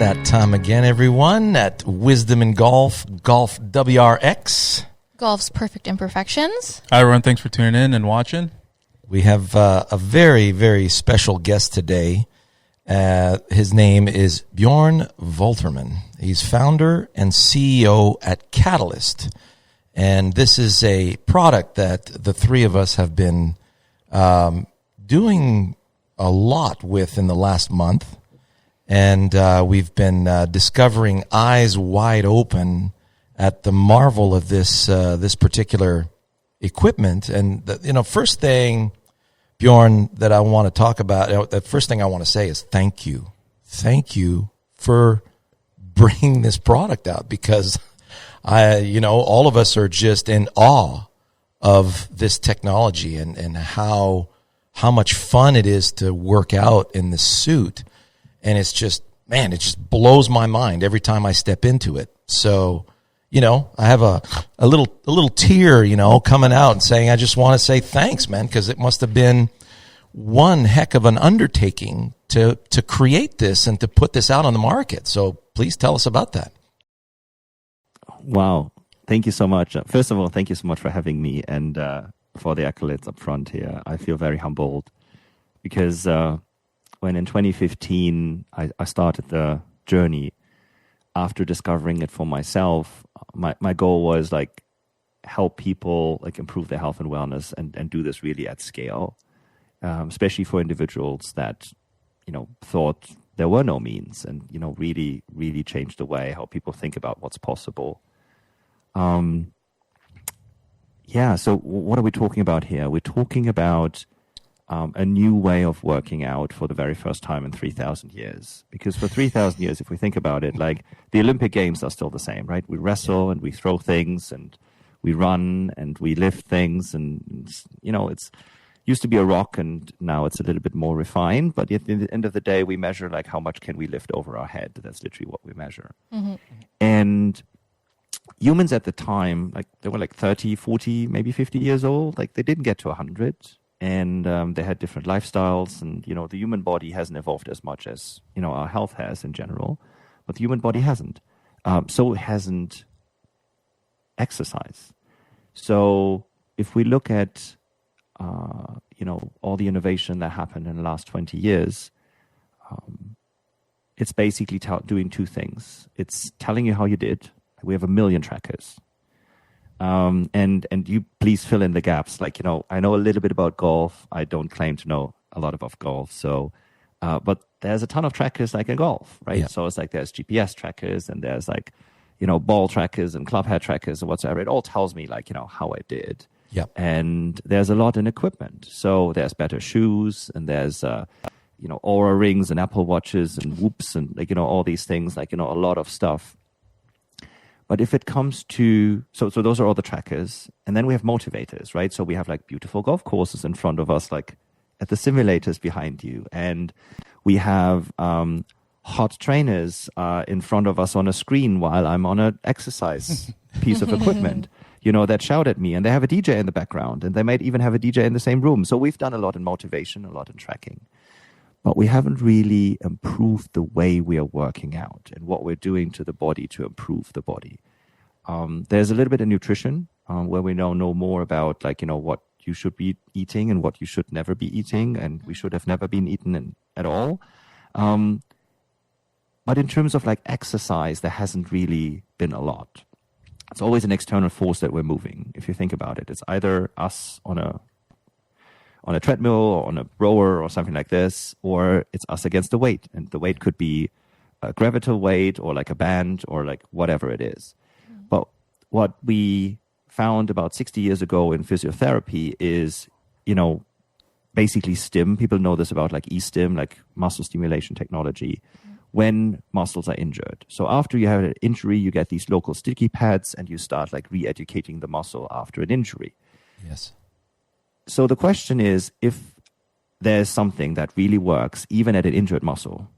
that time again, everyone, at Wisdom in Golf, Golf WRX. Golf's Perfect Imperfections. Hi, everyone. Thanks for tuning in and watching. We have a very, very special guest today. His name is Bjoern Woltermann. He's founder and CEO at Katalyst. And this is a product that the three of us have been doing a lot with in the last month. And we've been discovering eyes wide open at the marvel of this particular equipment. And first thing, Bjoern, that I want to talk about, the first thing I want to say is thank you for bringing this product out, because all of us are just in awe of this technology and how much fun it is to work out in this suit. And it's just, man, it just blows my mind every time I step into it. So, I have a little tear, coming out and saying, I just want to say thanks, man, because it must have been one heck of an undertaking to create this and to put this out on the market. So please tell us about that. Wow. Thank you so much. First of all, thank you so much for having me and for the accolades up front here. I feel very humbled because when in 2015 I started the journey, after discovering it for myself, my goal was help people improve their health and wellness and do this really at scale, especially for individuals that thought there were no means, and really change the way how people think about what's possible. So what are we talking about here? We're talking about a new way of working out for the very first time in 3,000 years. Because for 3,000 years, if we think about it, the Olympic Games are still the same, right? We wrestle and we throw things and we run and we lift things, and it's used to be a rock and now it's a little bit more refined. But at the end of the day, we measure how much can we lift over our head. That's literally what we measure. Mm-hmm. And humans at the time, they were 30, 40, maybe 50 years old. They didn't get to 100. And they had different lifestyles, and the human body hasn't evolved as much as our health has in general, but the human body hasn't. So it hasn't exercise. So if we look at all the innovation that happened in the last 20 years, it's basically doing two things. It's telling you how you did. We have 1 million trackers. And you please fill in the gaps. I know a little bit about golf. I don't claim to know a lot about golf. So, but there's a ton of trackers in golf, right? Yeah. So it's there's GPS trackers and there's ball trackers and club head trackers and whatsoever. It all tells me how I did. Yeah. And there's a lot in equipment. So there's better shoes and there's, Aura rings and Apple watches and whoops and all these things, a lot of stuff. But if it comes to, so those are all the trackers. And then we have motivators, right? So we have beautiful golf courses in front of us, at the simulators behind you. And we have hot trainers in front of us on a screen while I'm on an exercise piece of equipment, that shout at me. And they have a DJ in the background. And they might even have a DJ in the same room. So we've done a lot in motivation, a lot in tracking. But we haven't really improved the way we are working out and what we're doing to the body to improve the body. There's a little bit of nutrition where we now know more about what you should be eating and what you should never be eating, and we should have never been eaten at all. But in terms of exercise, there hasn't really been a lot. It's always an external force that we're moving. If you think about it, it's either us on a treadmill or on a rower or something like this, or it's us against the weight. And the weight could be a gravitational weight or a band or whatever it is. But what we found about 60 years ago in physiotherapy is, basically stim. People know this about e-stim, muscle stimulation technology, when muscles are injured. So after you have an injury, you get these local sticky pads and you start re-educating the muscle after an injury. Yes. So the question is, if there's something that really works, even at an injured muscle,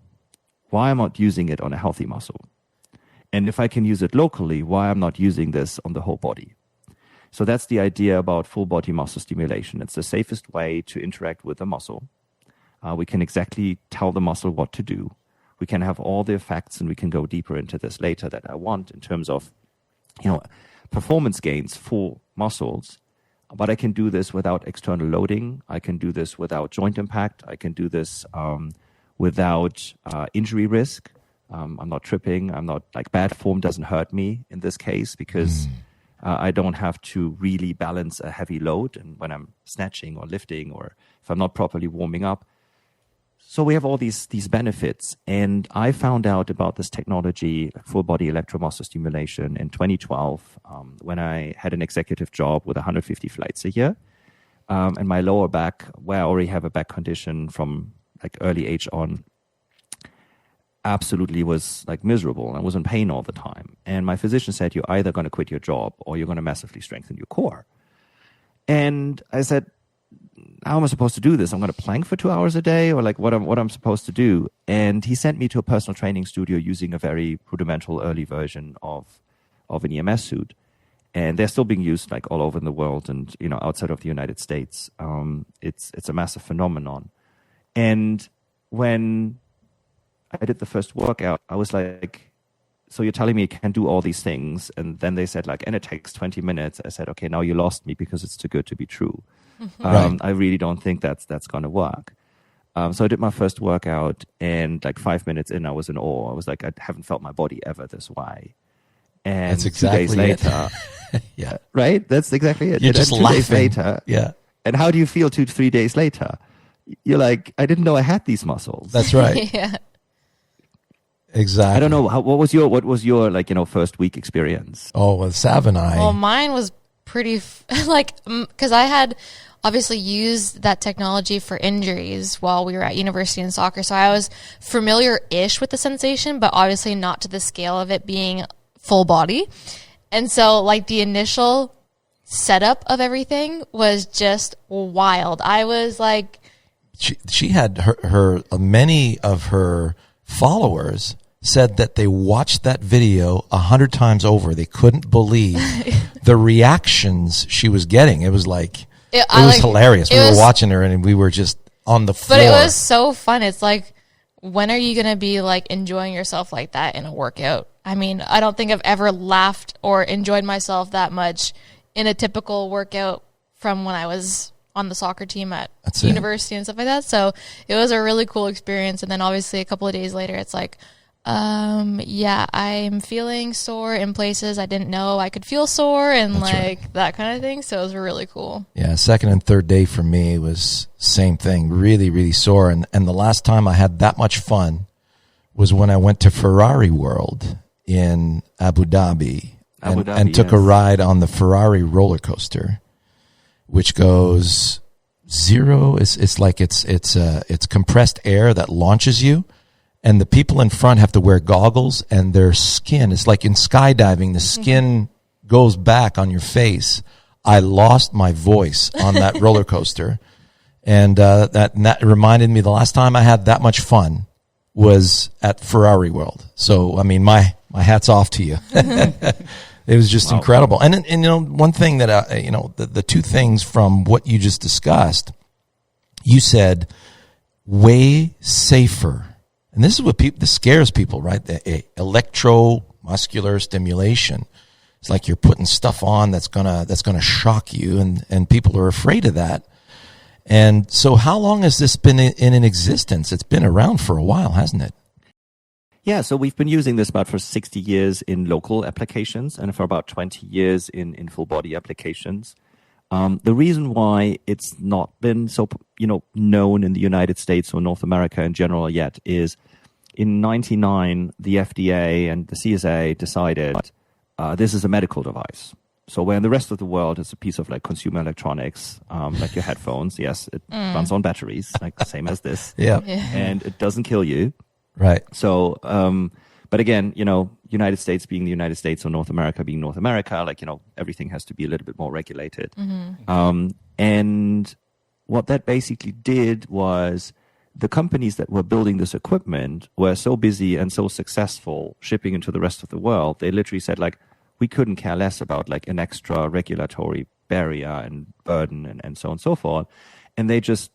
why am I not using it on a healthy muscle? And if I can use it locally, why I'm not using this on the whole body? So that's the idea about full body muscle stimulation. It's the safest way to interact with the muscle. We can exactly tell the muscle what to do. We can have all the effects, and we can go deeper into this later that I want in terms of, performance gains for muscles. But I can do this without external loading. I can do this without joint impact. I can do this without injury risk. I'm not tripping. I'm not bad form doesn't hurt me in this case because I don't have to really balance a heavy load. And when I'm snatching or lifting, or if I'm not properly warming up. So we have all these benefits. And I found out about this technology, full body electromuscle stimulation, in 2012 when I had an executive job with 150 flights a year. And my lower back, where I already have a back condition from early age on, absolutely was miserable. I was in pain all the time. And my physician said, you're either going to quit your job or you're going to massively strengthen your core. And I said, how am I supposed to do this? I'm going to plank for 2 hours a day, or what I'm supposed to do? And he sent me to a personal training studio using a very rudimental early version of an EMS suit. And they're still being used all over in the world and, outside of the United States. It's a massive phenomenon. And when I did the first workout, I was like, so you're telling me you can do all these things? And then they said and it takes 20 minutes. I said, okay, now you lost me because it's too good to be true. Right. I really don't think that's going to work. So I did my first workout, and 5 minutes in, I was in awe. I was like, I haven't felt my body ever this way. And That's exactly 2 days later, yeah, right? That's exactly it. You're And just then 2 days laughing. later, Yeah, and how do you feel 2-3 days later? You're like, I didn't know I had these muscles. that's right. Yeah. Exactly. I don't know. What was your first week experience? Oh, well, Sav and I. Well, mine was pretty, because I had obviously used that technology for injuries while we were at university in soccer. So I was familiar-ish with the sensation, but obviously not to the scale of it being full body. And so the initial setup of everything was just wild. I was she had her many of her followers said that they watched that video 100 times over. They couldn't believe the reactions she was getting. It was it was hilarious. We were watching her and we were just on the floor. But it was so fun. It's when are you going to be enjoying yourself like that in a workout? I mean, I don't think I've ever laughed or enjoyed myself that much in a typical workout from when I was on the soccer team at university and stuff like that. So it was a really cool experience. And then obviously a couple of days later, it's yeah, I'm feeling sore in places I didn't know I could feel sore, and that kind of thing. So it was really cool. Yeah, second and third day for me was same thing, really, really sore. And the last time I had that much fun was when I went to Ferrari World in Abu Dhabi and took a ride on the Ferrari roller coaster, which goes zero. It's compressed air that launches you. And the people in front have to wear goggles, and their skin, it's like in skydiving, the skin goes back on your face. I lost my voice on that roller coaster. And that reminded me the last time I had that much fun was at Ferrari World. So, I mean, my hat's off to you. It was just incredible. And one thing that, the two things from what you just discussed, you said way safer. And this is what this scares people, right? The electromuscular stimulation. It's like you're putting stuff on that's gonna shock you, and people are afraid of that. And so, how long has this been in existence? It's been around for a while, hasn't it? Yeah, so we've been using this about for 60 years in local applications, and for about 20 years in full body applications. The reason why it's not been so known in the United States or North America in general yet is in 1999 the FDA and the CSA decided this is a medical device. So where in the rest of the world it's a piece of consumer electronics, like your headphones. Yes, it runs on batteries, the same as this. Yeah. And it doesn't kill you. Right. So, but again, United States being the United States or North America being North America, everything has to be a little bit more regulated. Mm-hmm. And what that basically did was the companies that were building this equipment were so busy and so successful shipping into the rest of the world. They literally said we couldn't care less about an extra regulatory barrier and burden and so on and so forth. And they just,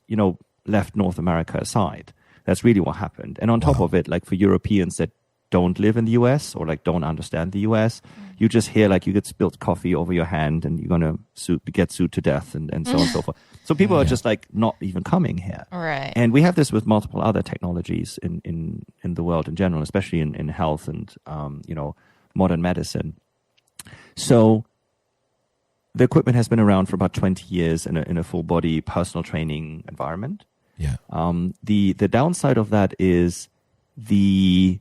left North America aside. That's really what happened. And on top of it, like for Europeans that don't live in the US or like don't understand the US, you just hear like you get spilled coffee over your hand and you're going to get sued to death and so on and so forth. So people are just like not even coming here. Right. And we have this with multiple other technologies in the world in general, especially in health and, modern medicine. So the equipment has been around for about 20 years in a full body personal training environment. Yeah. The downside of that is the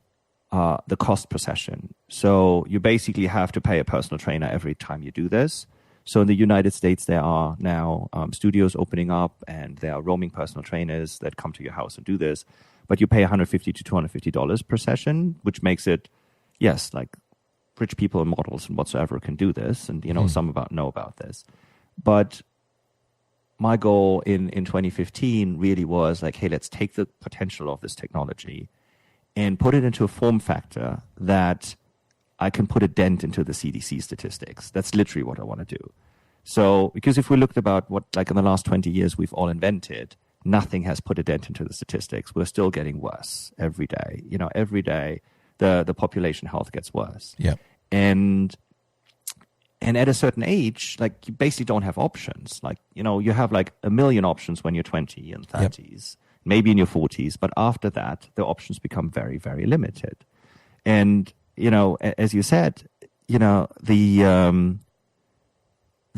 cost per session. So you basically have to pay a personal trainer every time you do this. So in the United States, there are now studios opening up, and there are roaming personal trainers that come to your house and do this. But you pay $150 to $250 per session, which makes it, yes, like rich people and models and whatsoever can do this, and some know about this. But my goal in 2015 really was like, hey, let's take the potential of this technology and put it into a form factor that I can put a dent into the CDC statistics. That's literally what I want to do. So, because if we looked about what, like in the last 20 years we've all invented, nothing has put a dent into the statistics. We're still getting worse every day. Every day the population health gets worse. Yeah. And at a certain age, like you basically don't have options. Like, you have like a million options when you're 20 and 30s. Maybe in your 40s, but after that, the options become very, very limited. And, as you said, the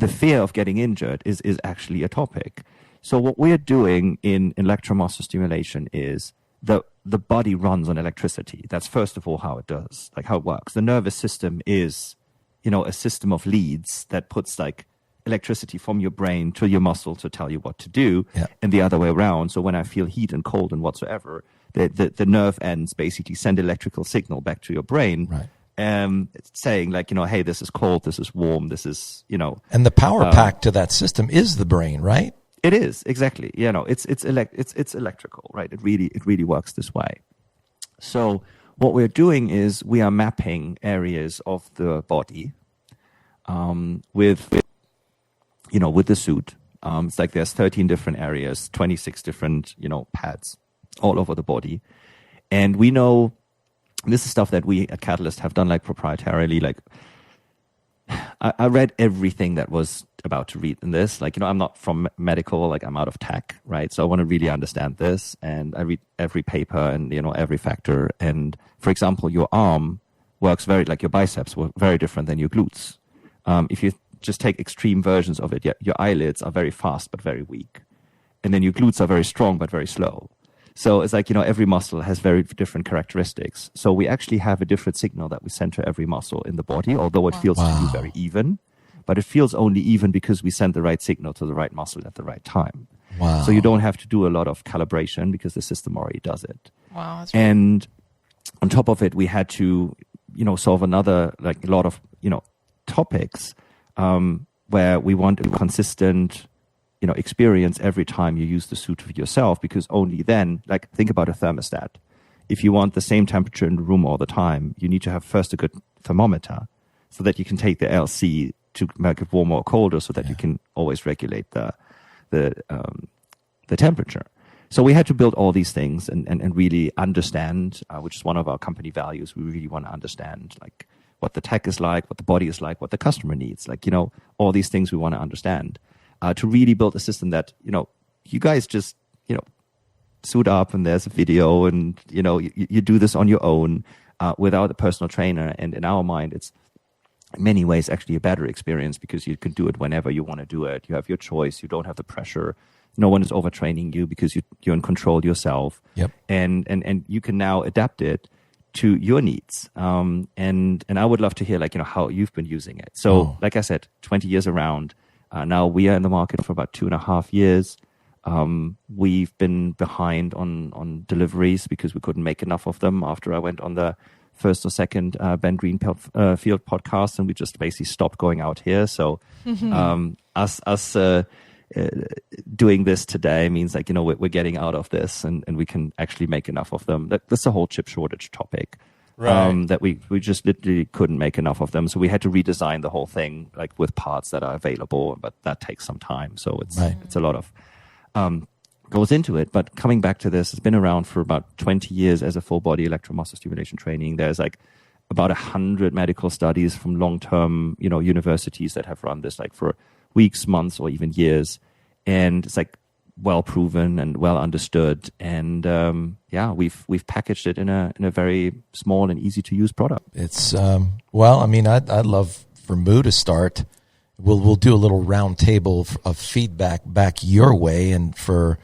fear of getting injured is actually a topic. So what we're doing in electromuscular stimulation is the body runs on electricity. That's first of all how it does, like how it works. The nervous system is, a system of leads that puts like electricity from your brain to your muscle to tell you what to do, and the other way around. So when I feel heat and cold and whatsoever, the nerve ends basically send electrical signal back to your brain, saying like, hey, this is cold, this is warm, this is, And the power pack to that system is the brain, right? It is, exactly. It's electrical, right? It really works this way. So what we're doing is we are mapping areas of the body with the suit. It's like there's 13 different areas, 26 different, pads all over the body. And we know this is stuff that we at Katalyst have done like proprietarily. Like I read everything that was about to read in this. Like, I'm not from medical, like I'm out of tech, right? So I want to really understand this. And I read every paper and, every factor. And for example, your arm works like your biceps work very different than your glutes. If you just take extreme versions of it, your eyelids are very fast but very weak. And then your glutes are very strong but very slow. So it's like, every muscle has very different characteristics. So we actually have a different signal that we send to every muscle in the body, although it feels to be very even. But it feels only even because we send the right signal to the right muscle at the right time. Wow. So you don't have to do a lot of calibration because the system already does it. Wow. That's and on top of it, we had to, solve another, like a lot of, topics where we want a consistent, experience every time you use the suit for yourself, because only then, like think about a thermostat. If you want the same temperature in the room all the time, you need to have first a good thermometer so that you can take the LC to make it warmer or colder so that you can always regulate the temperature. So we had to build all these things and really understand, which is one of our company values. We really want to understand like what the tech is like, what the body is like, what the customer needs, like, all these things we want to understand to really build a system that, you guys just, suit up and there's a video and, you do this on your own without a personal trainer. And in our mind, it's in many ways actually a better experience because you can do it whenever you want to do it. You have your choice. You don't have the pressure. No one is overtraining you because you're in control yourself. Yep. And you can now adapt it to your needs. And I would love to hear like, how you've been using it. So like I said, 20 years around. Now we are in the market for about 2.5 years. We've been behind on deliveries because we couldn't make enough of them after I went on the first or second Ben Greenfield podcast, and we just basically stopped going out here. So us doing this today means like, we're getting out of this and we can actually make enough of them. That's a whole chip shortage topic. Right. That we just literally couldn't make enough of them. So we had to redesign the whole thing like with parts that are available, but that takes some time. So it's a lot of goes into it. But coming back to this, it's been around for about 20 years as a full body electromuscle stimulation training. There's like about 100 medical studies from long-term, universities that have run this like for weeks, months, or even years. And it's like well proven and well understood. And we've packaged it in a very small and easy to use product. It's I'd love for Moo to start. We'll do a little round table of feedback back your way, and for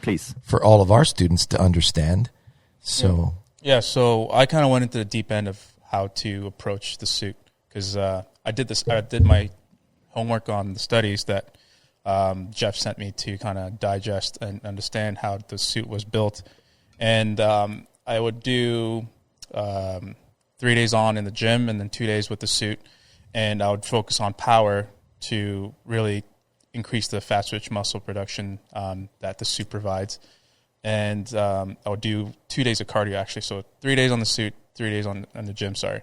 all of our students to understand. So so I kind of went into the deep end of how to approach the suit, because I did my homework on the studies that Jeff sent me to kind of digest and understand how the suit was built. And I would do 3 days on in the gym and then 2 days with the suit, and I would focus on power to really increase the fast twitch muscle production that the suit provides. And I would do 2 days of cardio, actually. So 3 days on the suit, 3 days on the gym, sorry.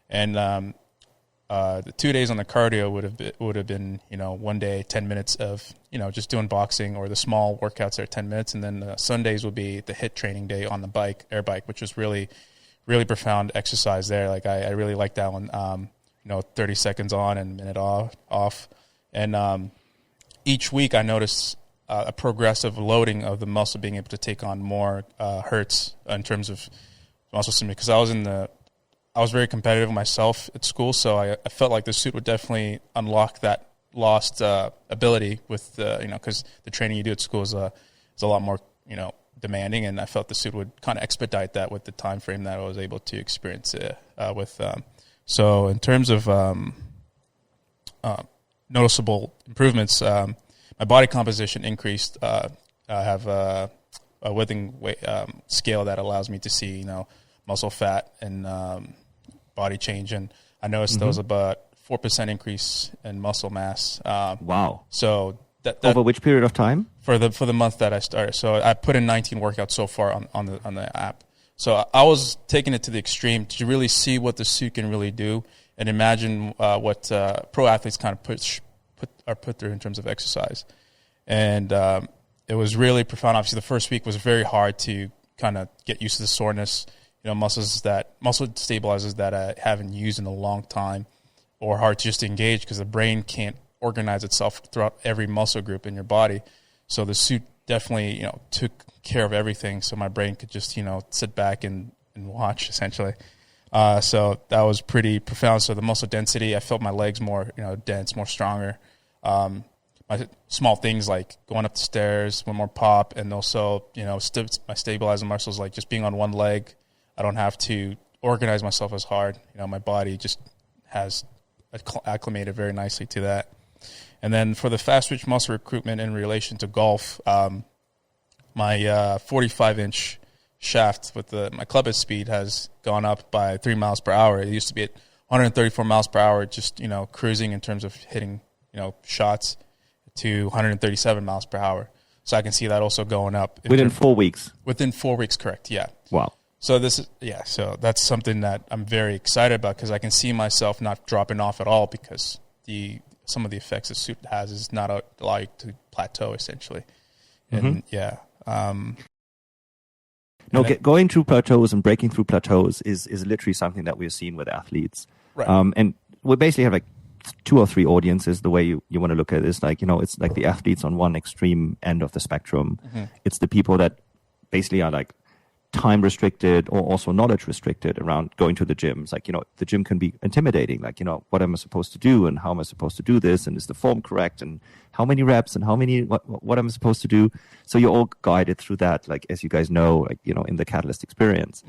And the 2 days on the cardio would have been 1 day, 10 minutes of, just doing boxing, or the small workouts are 10 minutes. And then Sundays would be the HIIT training day on the air bike, which was really, really profound exercise there. Like I really liked that one. 30 seconds on and a minute off. And each week I noticed a progressive loading of the muscle, being able to take on more hertz in terms of muscle stimulation. Because I was very competitive myself at school, so I felt like the suit would definitely unlock that lost ability with because the training you do at school is a lot more demanding, and I felt the suit would kind of expedite that with the time frame that I was able to experience it with. So in terms of noticeable improvements, my body composition increased. I have a withing scale that allows me to see muscle fat and body change, and I noticed there was about 4% increase in muscle mass. Wow! So that over which period of time? For the month that I started. So I put in 19 workouts so far on the app. So I was taking it to the extreme to really see what the suit can really do, and imagine what pro athletes kind of put through in terms of exercise. And it was really profound. Obviously, the first week was very hard to kind of get used to the soreness. Muscle stabilizers that I haven't used in a long time, or hard to just engage because the brain can't organize itself throughout every muscle group in your body. So the suit definitely, took care of everything, so my brain could just, sit back and watch, essentially. So that was pretty profound. So the muscle density, I felt my legs more, dense, more stronger. My small things like going up the stairs, one more pop, and also, my stabilizing muscles, like just being on one leg. I don't have to organize myself as hard. My body just has acclimated very nicely to that. And then for the fast twitch muscle recruitment in relation to golf, my 45-inch shaft with my club head speed has gone up by 3 miles per hour. It used to be at 134 miles per hour, just, cruising in terms of hitting, shots, to 137 miles per hour. So I can see that also going up. Within 4 weeks? Within 4 weeks, correct, yeah. Wow. So so that's something that I'm very excited about, because I can see myself not dropping off at all, because some of the effects the suit has is not allow you to plateau, essentially. And going through plateaus and breaking through plateaus is literally something that we're seeing with athletes. Right. And we basically have like 2 or 3 audiences, the way you want to look at it is like, it's like the athletes on one extreme end of the spectrum. It's the people that basically are like time restricted or also knowledge restricted around going to the gyms. Like, the gym can be intimidating. Like, what am I supposed to do, and how am I supposed to do this, and is the form correct, and how many reps, and what am I supposed to do? So you're all guided through that, like, as you guys know, like, in the Katalyst Experience.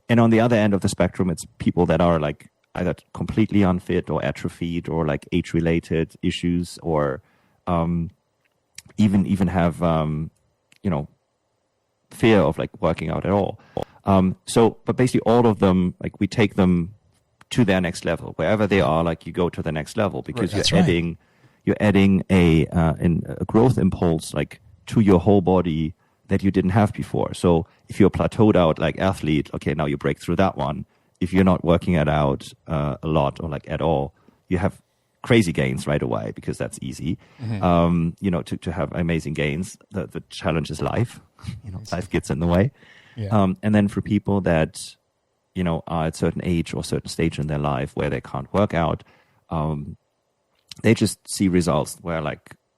And on the other end of the spectrum, it's people that are like either completely unfit or atrophied, or like age-related issues, or even have fear of like working out at all. But basically all of them, like, we take them to their next level. Wherever they are, like, you go to the next level, because you're adding a growth impulse, like, to your whole body that you didn't have before. So if you're plateaued out like athlete, okay, now you break through that one. If you're not working it out a lot or like at all, you have crazy gains right away, because that's easy. To have amazing gains. The challenge is life. life gets in the way. Yeah. And then for people that, are at a certain age or certain stage in their life where they can't work out, they just see results where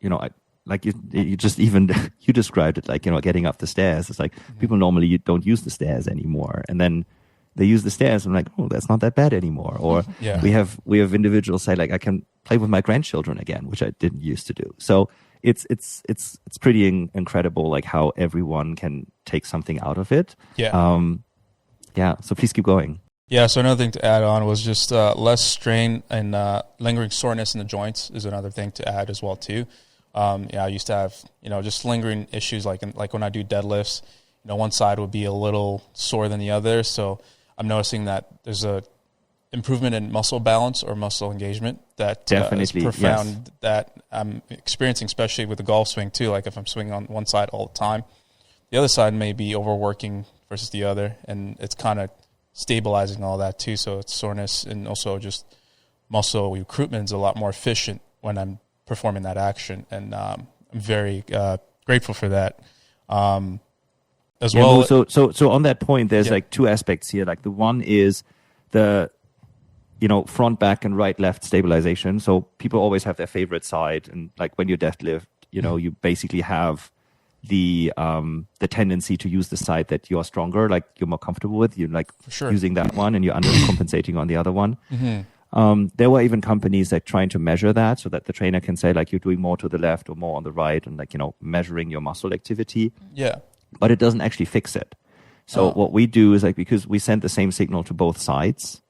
you just even you described it like getting up the stairs. It's like people normally you don't use the stairs anymore, and then they use the stairs. And I'm like, oh, that's not that bad anymore. Or we have individuals say like, I can play with my grandchildren again, which I didn't used to do. So it's pretty incredible like how everyone can take something out of it. So please keep going. Yeah, so another thing to add on was just less strain and lingering soreness in the joints is another thing to add as well too. I used to have just lingering issues like when I do deadlifts, one side would be a little sore than the other. So I'm noticing that there's a improvement in muscle balance or muscle engagement that definitely is profound that I'm experiencing, especially with the golf swing too. Like if I'm swinging on one side all the time, the other side may be overworking versus the other, and it's kind of stabilizing all that too. So it's soreness and also just muscle recruitment is a lot more efficient when I'm performing that action, and I'm very grateful for that. As well. So on that point, there's like two aspects here. Like the one is the front, back, and right, left stabilization. So people always have their favorite side, and like when you deadlift, you basically have the tendency to use the side that you're stronger, like you're more comfortable with. You're like using that one, and you're undercompensating on the other one. Mm-hmm. There were even companies like trying to measure that so that the trainer can say like you're doing more to the left or more on the right, and like measuring your muscle activity. Yeah. But it doesn't actually fix it. So what we do is like, because we send the same signal to both sides,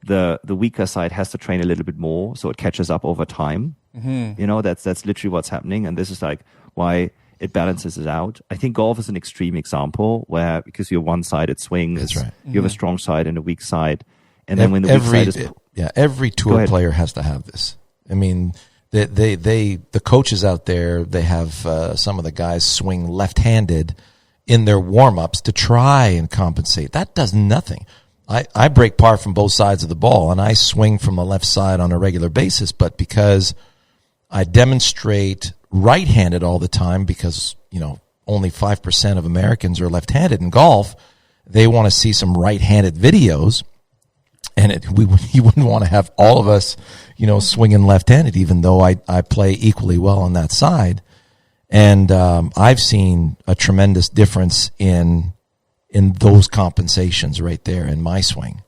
the weaker side has to train a little bit more, so it catches up over time. Mm-hmm. That's literally what's happening, and this is like why it balances it out. I think golf is an extreme example where because you're one-sided swing, That's right. You have a strong side and a weak side, and then when the weak side is every tour player has to have this. I mean, the coaches out there, they have some of the guys swing left-handed in their warm-ups to try and compensate. That does nothing. I break par from both sides of the ball, and I swing from the left side on a regular basis, but because I demonstrate right-handed all the time, because only 5% of Americans are left-handed in golf, they want to see some right-handed videos, and you wouldn't want to have all of us swinging left-handed, even though I play equally well on that side. And I've seen a tremendous difference in those compensations right there in my swing.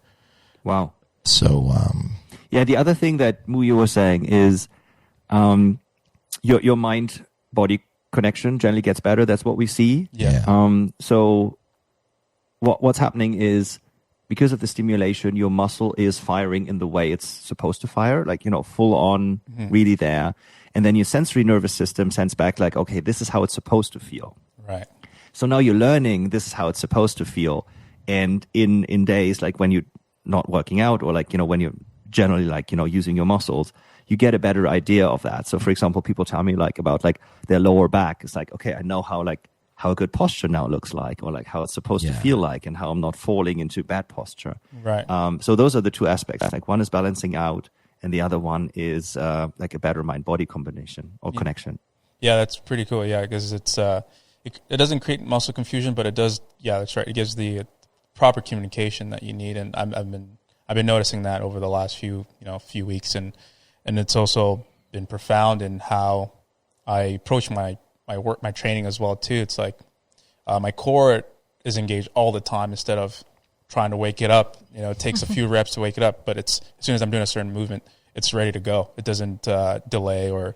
Wow. So the other thing that Muyo was saying is your mind body connection generally gets better. That's what we see. So what's happening is, because of the stimulation, your muscle is firing in the way it's supposed to fire, like full on, really there. And then your sensory nervous system sends back like, okay, this is how it's supposed to feel. Right. So now you're learning this is how it's supposed to feel. And in days like when you're not working out, or like, when you're generally like, using your muscles, you get a better idea of that. So for example, people tell me like about like their lower back. It's like, okay, I know how a good posture now looks like, or like how it's supposed to feel like, and how I'm not falling into bad posture. Right. So those are the two aspects. Like one is balancing out, and the other one is like a better mind-body combination or connection. Yeah, that's pretty cool. Yeah, because it's it doesn't create muscle confusion, but it does. Yeah, that's right. It gives the proper communication that you need, and I've been noticing that over the last few weeks, and it's also been profound in how I approach my work, my training as well too. It's like my core is engaged all the time instead of trying to wake it up. It takes a few reps to wake it up, but it's as soon as I'm doing a certain movement, it's ready to go. It doesn't delay or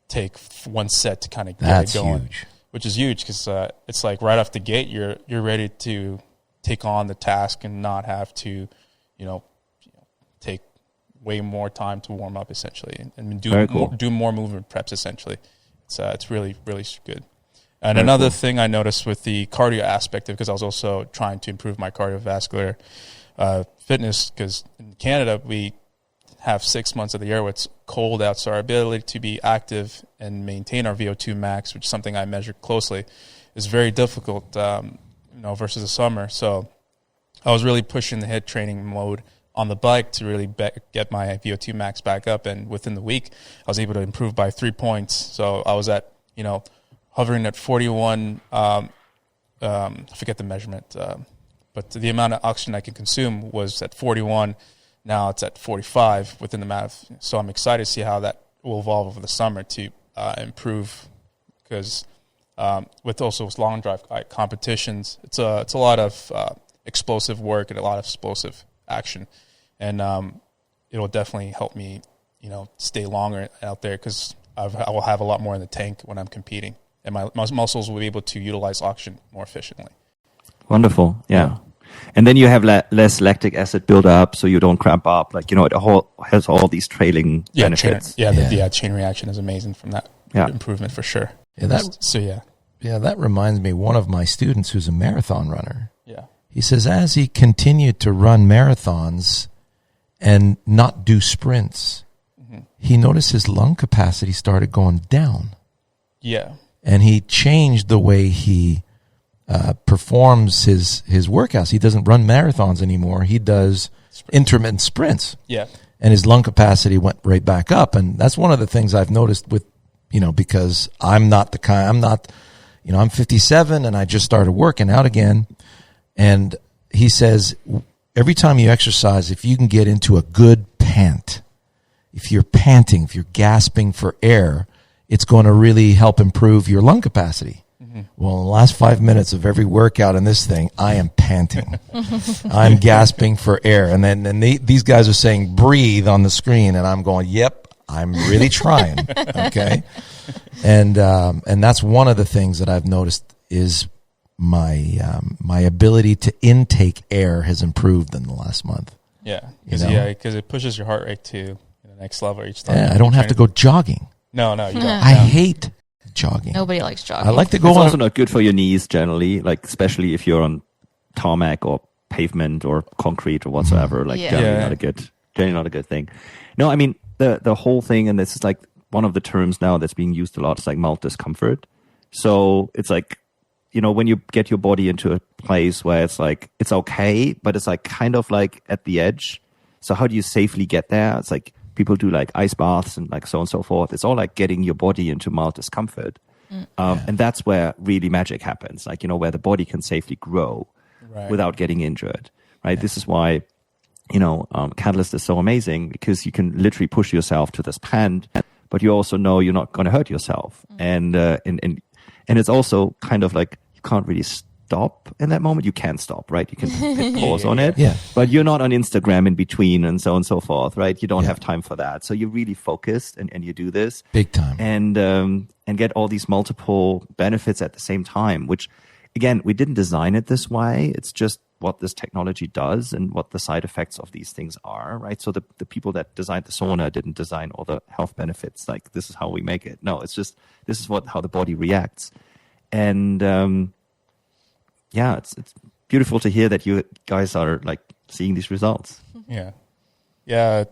take one set to kind of get it going. Huge. Which is huge, because it's like right off the gate, you're ready to take on the task and not have to, take way more time to warm up essentially, and do more movement preps essentially. It's really, really good. And another thing I noticed with the cardio aspect, because I was also trying to improve my cardiovascular fitness, because in Canada we have 6 months of the year where it's cold out, so our ability to be active and maintain our VO2 max, which is something I measure closely, is very difficult, versus the summer. So I was really pushing the HIIT training mode on the bike to really get my VO2 max back up, and within the week I was able to improve by 3 points. So I was at hovering at 41. I forget the measurement, but the amount of oxygen I can consume was at 41. Now it's at 45 within the math. So I'm excited to see how that will evolve over the summer to improve, because with also long drive competitions, it's a lot of explosive work and a lot of explosive action, and it'll definitely help me, stay longer out there, because I will have a lot more in the tank when I'm competing, and my muscles will be able to utilize oxygen more efficiently. Wonderful, yeah. And then you have less lactic acid build up, so you don't cramp up. Like, it has all these trailing benefits. The chain reaction is amazing from that improvement for sure. Yeah, that reminds me, one of my students who's a marathon runner. Yeah. He says as he continued to run marathons and not do sprints, he noticed his lung capacity started going down. Yeah. And he changed the way he performs his workouts. He doesn't run marathons anymore. He does intermittent sprints. Yeah. And his lung capacity went right back up. And that's one of the things I've noticed with, because I'm 57 and I just started working out again. And he says, every time you exercise, if you can get into a good pant, if you're panting, if you're gasping for air, it's going to really help improve your lung capacity. Well, in the last 5 minutes of every workout in this thing, I am panting. I'm gasping for air. And then these guys are saying, breathe on the screen. And I'm going, yep, I'm really trying. Okay. And that's one of the things that I've noticed is my ability to intake air has improved in the last month. Yeah. Because it pushes your heart rate to the next level each time. Yeah, I don't have to go jogging. No, you don't. I hate jogging. Nobody likes jogging. I like to go It's also not good for your knees generally, like especially if you're on tarmac or pavement or concrete or whatsoever. Like generally not a good thing. No, I mean the whole thing, and this is like one of the terms now that's being used a lot. It's like mal-discomfort. So it's like, when you get your body into a place where it's like it's okay, but it's like kind of like at the edge. So how do you safely get there? It's like people do like ice baths and like so on and so forth. It's all like getting your body into mild discomfort. And that's where really magic happens, like, where the body can safely grow without getting injured, right? This is why, Katalyst is so amazing, because you can literally push yourself to this pant, but you also know you're not going to hurt yourself. And it's also kind of like you can't really stop in that moment. You can stop, right? You can hit pause on it, but you're not on Instagram in between and so on and so forth, right? You don't have time for that. So you're really focused and you do this big time and get all these multiple benefits at the same time, which again, we didn't design it this way. It's just what this technology does and what the side effects of these things are, right? So the people that designed the sauna didn't design all the health benefits. Like, this is how we make it. No, it's just, this is how the body reacts. And, it's beautiful to hear that you guys are like seeing these results. Yeah.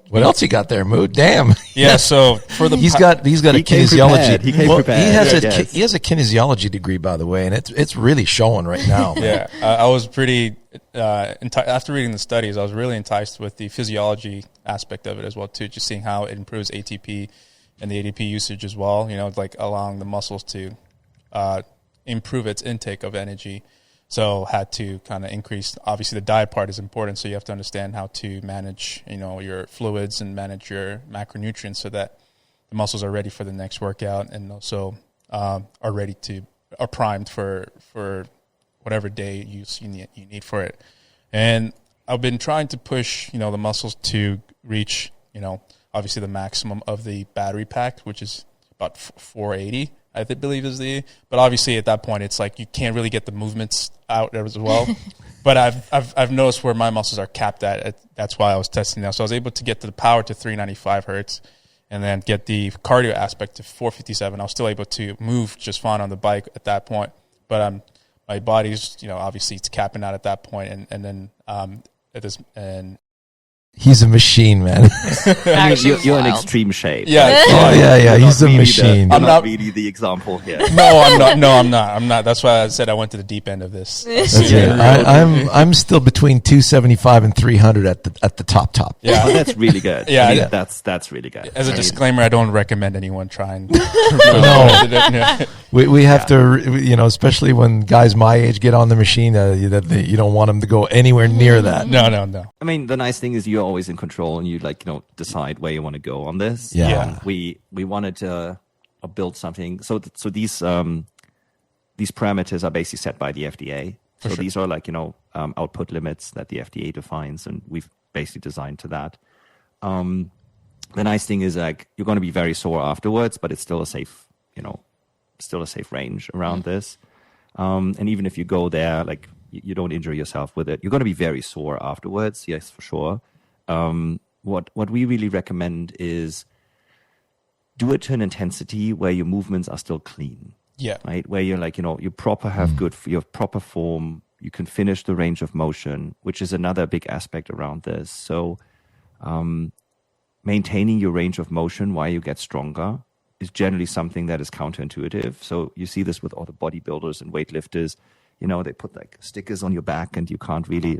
What else you got there, Mood? Damn. Yeah. So for the he's got a kinesiology. He came prepared. He has a kinesiology degree, by the way, and it's really showing right now. Yeah. I was pretty after reading the studies, I was really enticed with the physiology aspect of it as well too. Just seeing how it improves ATP and the ADP usage as well. Like allowing the muscles to improve its intake of energy. So had to kind of increase. Obviously, the diet part is important. So you have to understand how to manage, your fluids and manage your macronutrients so that the muscles are ready for the next workout, and also are primed for whatever day you need for it. And I've been trying to push, the muscles to reach, obviously the maximum of the battery pack, which is about 480. I believe but obviously at that point it's like you can't really get the movements out as well. But I've noticed where my muscles are capped at. That's why I was testing now. So I was able to get the power to 395 hertz, and then get the cardio aspect to 457. I was still able to move just fine on the bike at that point. But my body's obviously it's capping out at that point, and then he's a machine, man. You're in extreme shape. Yeah. He's a machine. I'm not really the example here. I'm not. That's why I said I went to the deep end of this. I'm still between 275 and 300 at the top. Yeah, that's really good. Yeah, I mean, that's really good. As a disclaimer, I don't recommend anyone trying. We have to, especially when guys my age get on the machine, you don't want them to go anywhere near that. No. I mean, the nice thing is you're always in control, and you decide where you want to go on this. Yeah. We wanted to build something. So these parameters are basically set by the FDA. So these are output limits that the FDA defines, and we've basically designed to that. The nice thing is you're going to be very sore afterwards, but it's still a safe, range around this. And even if you go there, you don't injure yourself with it, you're going to be very sore afterwards. Yes, for sure. What we really recommend is do it to an intensity where your movements are still clean. Yeah. Right. Where you're you proper have you have proper form. You can finish the range of motion, which is another big aspect around this. So, maintaining your range of motion while you get stronger is generally something that is counterintuitive. So you see this with all the bodybuilders and weightlifters. They put stickers on your back, and you can't really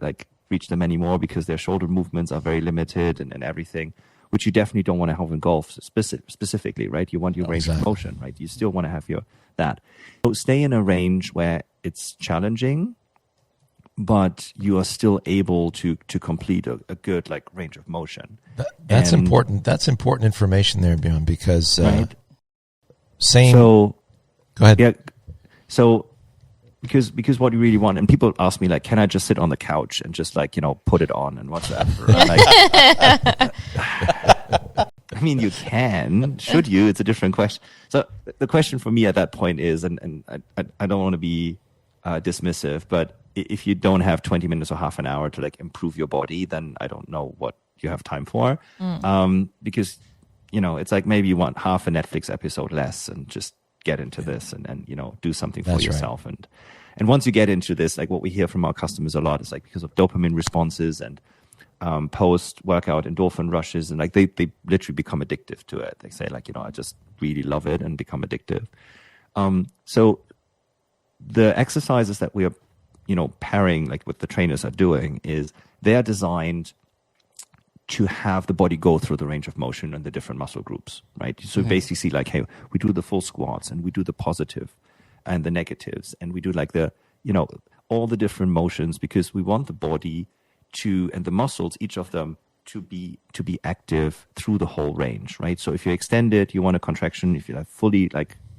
reach them anymore because their shoulder movements are very limited and everything, which you definitely don't want to have in golf specifically, right? You want your range of motion, right? You still want to have that. So stay in a range where it's challenging, but you are still able to complete a good range of motion. That's important. That's important information there, Bjoern, because right. Go ahead. Yeah. So because what you really want, and people ask me can I just sit on the couch and just put it on and whatsoever? I mean, you can. Should you? It's a different question. So the question for me at that point is, and I don't want to be dismissive, but if you don't have 20 minutes or half an hour to improve your body, then I don't know what you have time for. Because, it's maybe you want half a Netflix episode less and just get into this and do something for yourself. Right. And once you get into this, what we hear from our customers a lot is because of dopamine responses and post-workout endorphin rushes, and they literally become addictive to it. They say I just really love it and become addictive. So the exercises that we are pairing what the trainers are doing is they are designed to have the body go through the range of motion and the different muscle groups, right? So basically see hey, we do the full squats, and we do the positive and the negatives, and we do all the different motions, because we want the body and the muscles, each of them, to be active through the whole range, right? So if you extend it, you want a contraction. If you're fully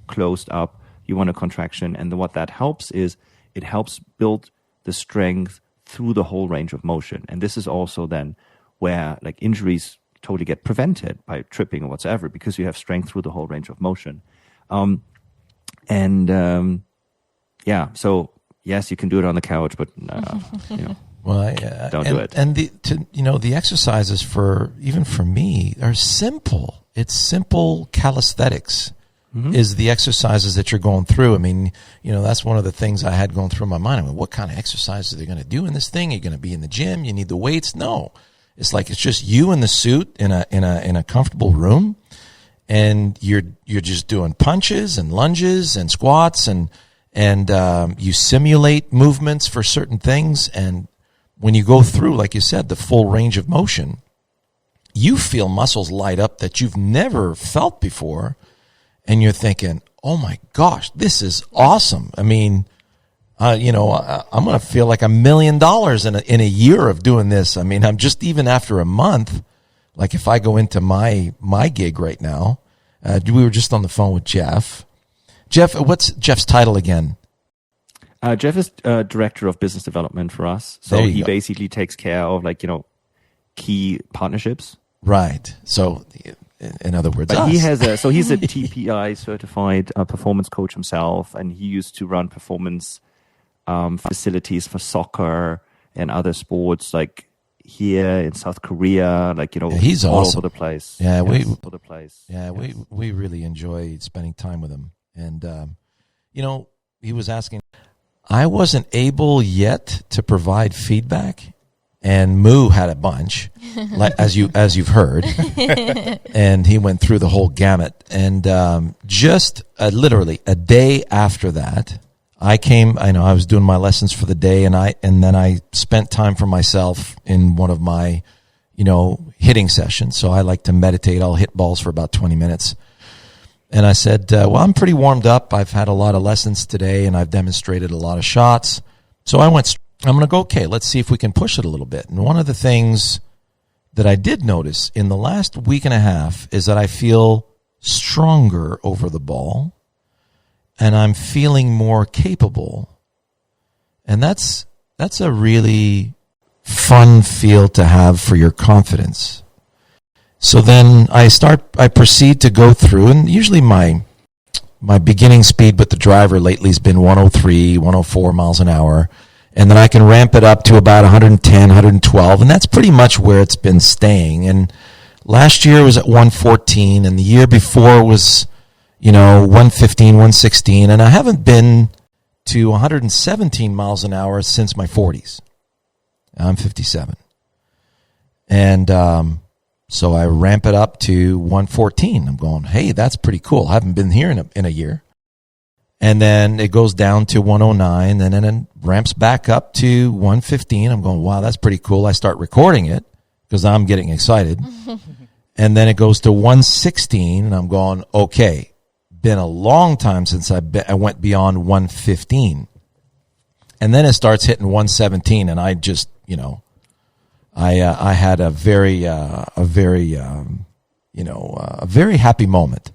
closed up, you want a contraction. And what that helps is it helps build the strength through the whole range of motion. And this is also then where injuries totally get prevented by tripping or whatsoever, because you have strength through the whole range of motion. So yes, you can do it on the couch, but well, don't do it. And the exercises for me are simple. It's simple calisthenics. Is the exercises that you're going through. I mean, that's one of the things I had going through my mind. I mean, what kind of exercises are they going to do in this thing? You're going to be in the gym. You need the weights. No, it's it's just you in the suit in a comfortable room, and you're just doing punches and lunges and squats and you simulate movements for certain things. And when you go through, like you said, the full range of motion, you feel muscles light up that you've never felt before. And you're thinking, oh my gosh, this is awesome. I mean, I'm going to feel like $1 million in a year of doing this. I mean, I'm just, even after a month, if I go into my gig right now, we were just on the phone with Jeff. Jeff, what's Jeff's title again? Jeff is director of business development for us. So he basically takes care of key partnerships. Right. So in other words, but he has he's a TPI certified performance coach himself, and he used to run performance facilities for soccer and other sports, here in South Korea, he's all awesome. over the place. Yeah, we really enjoy spending time with him. And he was asking, I wasn't able yet to provide feedback. And Moo had a bunch, as you've heard, and he went through the whole gamut. And just literally a day after that, I was doing my lessons for the day, and then I spent time for myself in one of my, hitting sessions. So I like to meditate. I'll hit balls for about 20 minutes. And I said, well, I'm pretty warmed up. I've had a lot of lessons today, and I've demonstrated a lot of shots. So I'm going to go, okay, let's see if we can push it a little bit. And one of the things that I did notice in the last week and a half is that I feel stronger over the ball, and I'm feeling more capable. And that's a really fun feel to have for your confidence. So then I proceed to go through, and usually my beginning speed with the driver lately has been 103, 104 miles an hour. And then I can ramp it up to about 110, 112, and that's pretty much where it's been staying. And last year was at 114, and the year before was, 115, 116, and I haven't been to 117 miles an hour since my 40s. I'm 57. And so I ramp it up to 114. I'm going, hey, that's pretty cool. I haven't been here in a year. And then it goes down to 109, and then it ramps back up to 115. I'm going, wow, that's pretty cool. I start recording it because I'm getting excited. And then it goes to 116, and I'm going, okay, been a long time since I went beyond 115. And then it starts hitting 117, and I just, I had a very happy moment.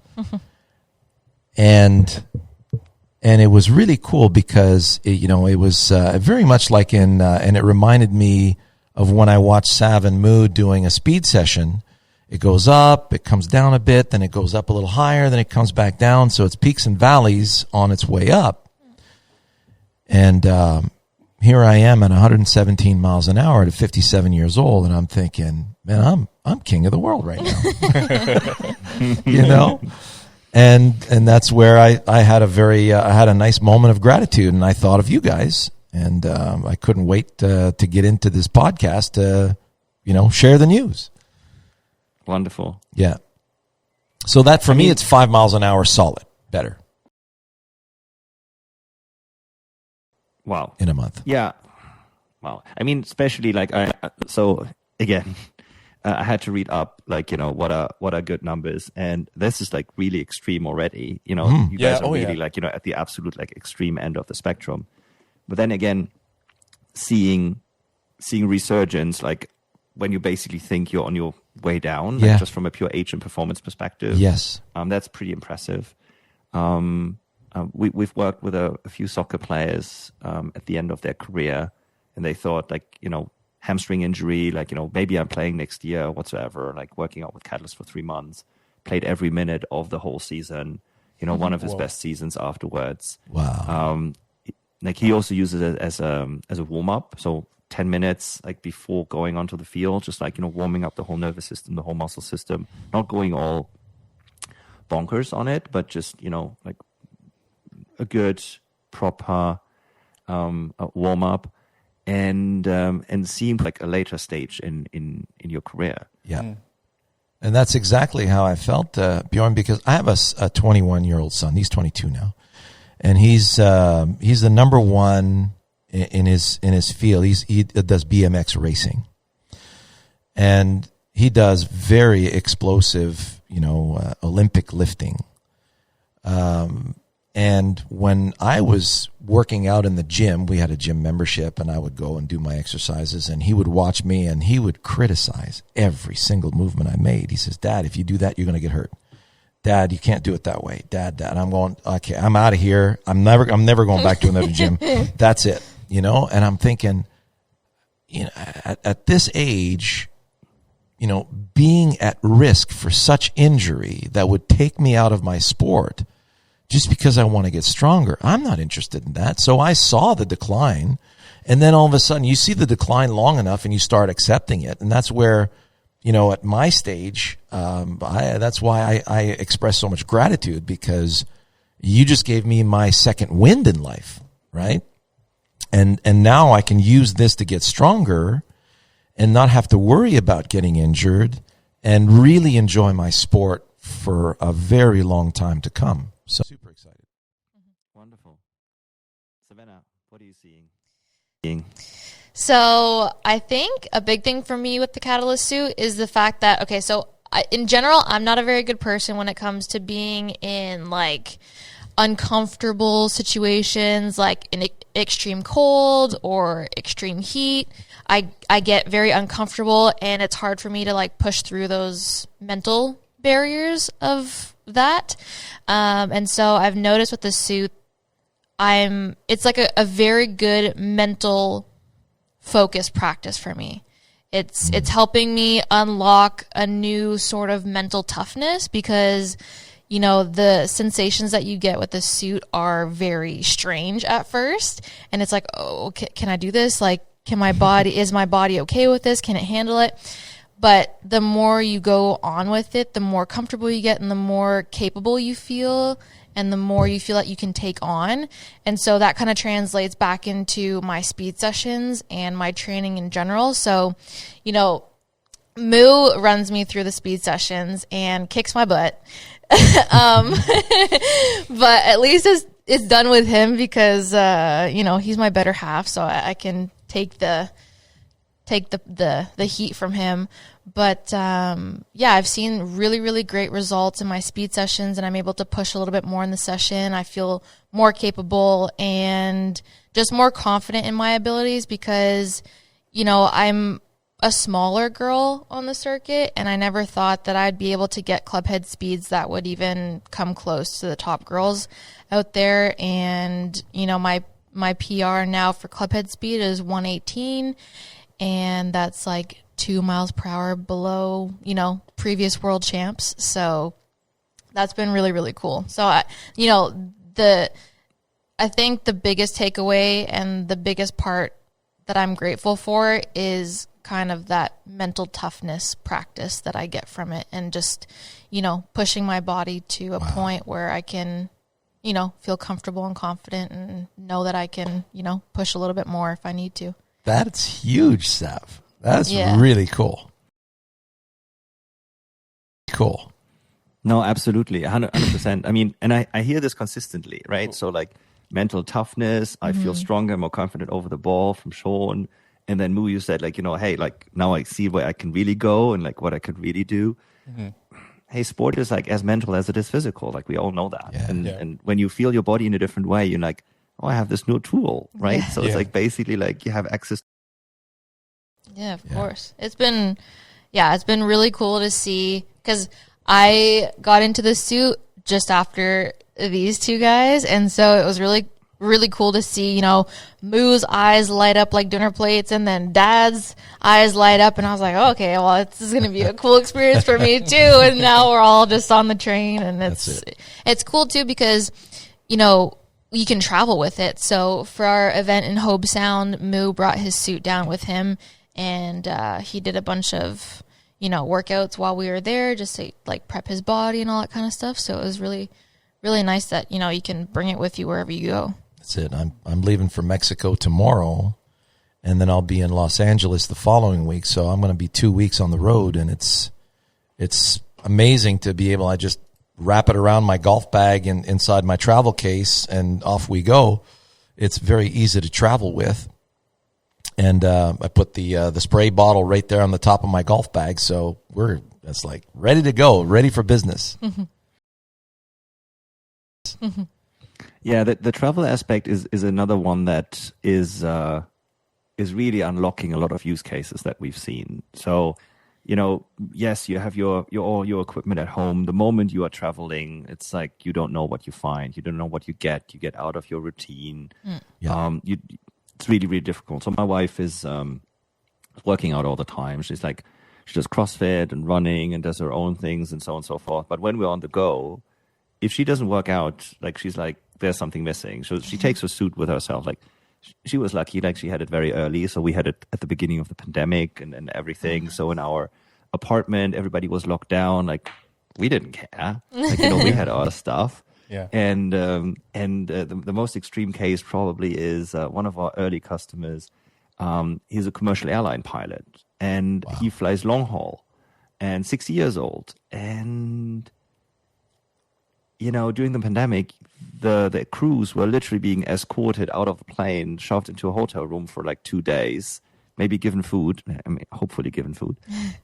And it was really cool because it was very much like and it reminded me of when I watched Sav and Mood doing a speed session. It goes up, it comes down a bit, then it goes up a little higher, then it comes back down. So it's peaks and valleys on its way up. And here I am at 117 miles an hour at 57 years old, and I'm thinking, man, I'm king of the world right now. And that's where I had a nice moment of gratitude, and I thought of you guys, and I couldn't wait to get into this podcast to share the news. Wonderful. Yeah. So that for me, it's 5 miles an hour solid, better. Wow. In a month. Yeah. Wow. I mean, especially so again, I had to read up what are good numbers, and this is really extreme already. You guys are really at the absolute extreme end of the spectrum. But then again, seeing Resurgence, when you basically think you're on your way down, just from a pure age and performance perspective. Yes. That's pretty impressive. We've worked with a few soccer players at the end of their career, and they thought hamstring injury, maybe I'm playing next year, whatsoever, working out with Katalyst for 3 months, played every minute of the whole season, one of his best seasons afterwards. Wow. He also uses it as a warm-up, so 10 minutes before going onto the field, just warming up the whole nervous system, the whole muscle system, not going all bonkers on it, but just a good proper warm-up, and seemed like a later stage in your career. Yeah. And that's exactly how I felt, Bjoern, because I have a 21-year-old son. He's 22 now, and he's the number one in his field. He does BMX racing, and he does very explosive, Olympic lifting. And when I was working out in the gym, we had a gym membership, and I would go and do my exercises, and he would watch me, and he would criticize every single movement I made. He says, Dad, if you do that, you're going to get hurt. Dad, you can't do it that way. Dad. And I'm going, okay, I'm out of here. I'm never going back to another gym. That's it. And I'm thinking, at this age, being at risk for such injury that would take me out of my sport just because I want to get stronger, I'm not interested in that. So I saw the decline, and then all of a sudden you see the decline long enough and you start accepting it. And that's where, at my stage, that's why I express so much gratitude, because you just gave me my second wind in life, right? And now I can use this to get stronger and not have to worry about getting injured and really enjoy my sport for a very long time to come. So super excited. Wonderful. Savannah, what are you seeing? So I think a big thing for me with the Katalyst Suit is the fact that, so in general, I'm not a very good person when it comes to being in like uncomfortable situations, like in extreme cold or extreme heat. I get very uncomfortable, and it's hard for me to like push through those mental barriers of that. And so I've noticed with the suit, it's like a very good mental focus practice for me. It's helping me unlock a new sort of mental toughness, because you know, the sensations that you get with the suit are very strange at first. And it's like, oh, can I do this? Like, is my body okay with this? Can it handle it? But the more you go on with it, the more comfortable you get and the more capable you feel and the more you feel that you can take on. And so that kind of translates back into my speed sessions and my training in general. So, you know, Moo runs me through the speed sessions and kicks my butt. But at least it's done with him, because you know, he's my better half, so I can take the heat from him. But yeah, I've seen really, really great results in my speed sessions, and I'm able to push a little bit more in the session. I feel more capable and just more confident in my abilities, because you know, I'm a smaller girl on the circuit, and I never thought that I'd be able to get clubhead speeds that would even come close to the top girls out there. And you know, my PR now for clubhead speed is 118, and that's like 2 miles per hour below, you know, previous world champs. So that's been really, really cool. So I think the biggest takeaway and the biggest part that I'm grateful for is kind of that mental toughness practice that I get from it, and just, you know, pushing my body to a point where I can, you know, feel comfortable and confident and know that I can, you know, push a little bit more if I need to. That's huge, Sav. That's really cool. Cool. No, absolutely. 100%. I mean, and I hear this consistently, right? So like mental toughness, I feel stronger, more confident over the ball from Shawn. And then Moo, you said like, you know, hey, like now I see where I can really go and like what I could really do. Hey, sport is like as mental as it is physical. Like we all know that. Yeah. And when you feel your body in a different way, you're like, oh, I have this new tool, right? So it's like basically like you have access. Yeah, of course. It's been really cool to see, because I got into the suit just after these two guys. And so it was really, really cool to see, you know, Moo's eyes light up like dinner plates, and then Dad's eyes light up. And I was like, oh, okay, well, this is going to be a cool experience for me too. And now we're all just on the train, and it's cool too, because, you know, you can travel with it. So for our event in Hobe Sound, Moo brought his suit down with him, and he did a bunch of, you know, workouts while we were there, just to like prep his body and all that kind of stuff. So it was really, really nice that, you know, you can bring it with you wherever you go. That's it. I'm leaving for Mexico tomorrow, and then I'll be in Los Angeles the following week. So I'm going to be 2 weeks on the road, and it's amazing to be able. I just wrap it around my golf bag and inside my travel case, and off we go. It's very easy to travel with, and I put the spray bottle right there on the top of my golf bag. So it's like ready to go, ready for business. Yeah, the travel aspect is another one that is really unlocking a lot of use cases that we've seen. So, you know, yes, you have all your equipment at home. The moment you are traveling, it's like you don't know what you find. You don't know what you get. You get out of your routine. It's really, really difficult. So my wife is working out all the time. She does CrossFit and running and does her own things and so on and so forth. But when we're on the go, if she doesn't work out, like she's like, there's something missing. So she takes her suit with herself. Like she was lucky, like she had it very early. So we had it at the beginning of the pandemic and everything. So in our apartment, everybody was locked down. Like we didn't care. Like, you know, we had our stuff. Yeah. And the most extreme case probably is one of our early customers. He's a commercial airline pilot, and he flies long haul, and 60 years old. And you know, during the pandemic, the crews were literally being escorted out of the plane, shoved into a hotel room for like 2 days, maybe given food, I mean, hopefully given food,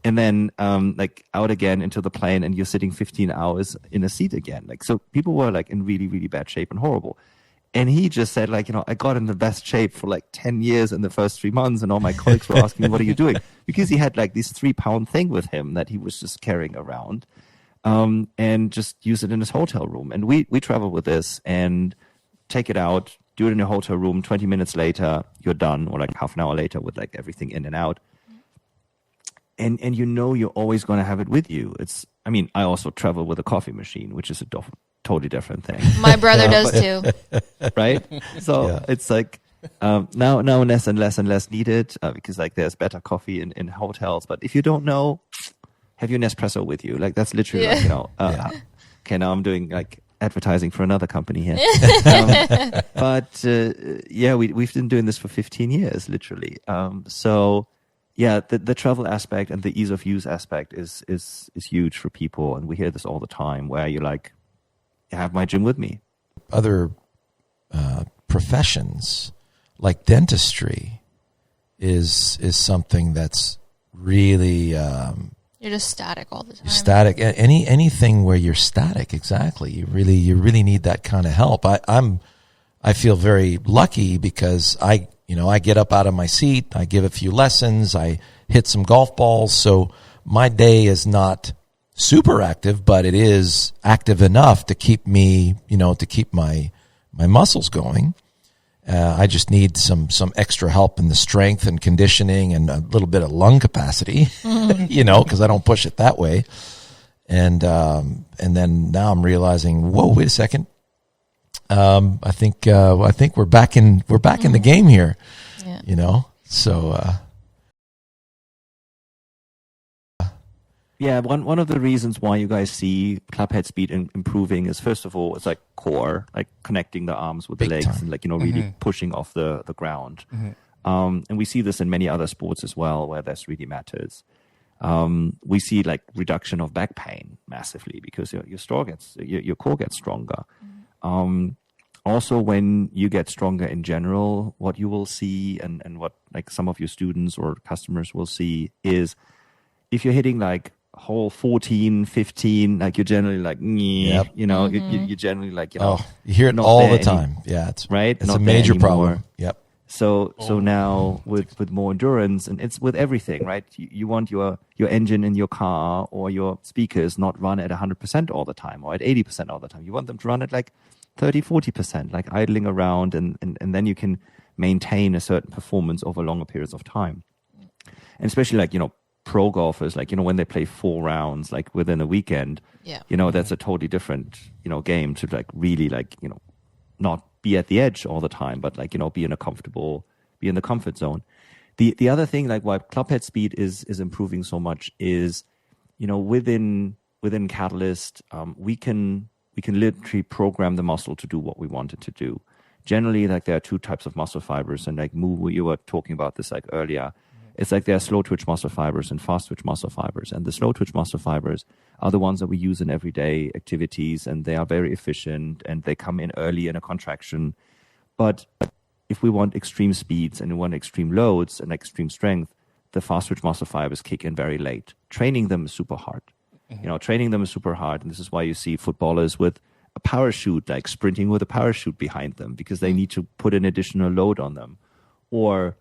and then like out again into the plane, and you're sitting 15 hours in a seat again. Like, so people were like in really, really bad shape and horrible. And he just said, like, I got in the best shape for like 10 years in the first 3 months. And all my colleagues were asking me, what are you doing? Because he had like this 3-pound thing with him that he was just carrying around, and just use it in his hotel room. And we travel with this and take it out, do it in your hotel room. 20 minutes later, you're done, or like half an hour later with like everything in and out. And you're always going to have it with you. I also travel with a coffee machine, which is a totally different thing. My brother does too. Right? So it's like now less and less needed, because like there's better coffee in hotels. But if you don't know, have your Nespresso with you. Like, that's literally like, okay, now I'm doing like advertising for another company here. But we've been doing this for 15 years, literally. So yeah, the travel aspect and the ease of use aspect is huge for people. And we hear this all the time, where you're like, I have my gym with me. Other professions like dentistry is something that's really you're just static all the time. Static. Anything where you're static, exactly. You really need that kind of help. I feel very lucky because I get up out of my seat, I give a few lessons, I hit some golf balls, so my day is not super active, but it is active enough to keep me, to keep my muscles going. I just need some extra help in the strength and conditioning and a little bit of lung capacity, because I don't push it that way. And then now I'm realizing, whoa, wait a second. I think we're back in the game here, so. Yeah, one of the reasons why you guys see club head speed improving is, first of all, it's like core, like connecting the arms with the legs and like, really pushing off the ground. And we see this in many other sports as well, where this really matters. We see like reduction of back pain massively because your core gets stronger. Also, when you get stronger in general, what you will see and what like some of your students or customers will see is, if you're hitting like hole 14, 15, like you're generally like, you're generally like, you hear it all the time. Yeah, it's right. It's a major problem. Yep. So now with more endurance, and it's with everything, right? You want your engine in your car or your speakers not run at 100% all the time or at 80% all the time. You want them to run at like 30, 40%, like idling around, and then you can maintain a certain performance over longer periods of time. And especially like, pro golfers, like, when they play 4 rounds, like within a weekend, that's a totally different, game to like really like, not be at the edge all the time, but like, be in the comfort zone. The other thing, like why club head speed is improving so much is, within Katalyst, we can literally program the muscle to do what we want it to do. Generally, like there are 2 types of muscle fibers, and like you were talking about this like earlier. It's like there are slow twitch muscle fibers and fast twitch muscle fibers. And the slow twitch muscle fibers are the ones that we use in everyday activities, and they are very efficient and they come in early in a contraction. But if we want extreme speeds and we want extreme loads and extreme strength, the fast twitch muscle fibers kick in very late. Training them is super hard. Training them is super hard. And this is why you see footballers with a parachute, like sprinting with a parachute behind them, because they need to put an additional load on them. Or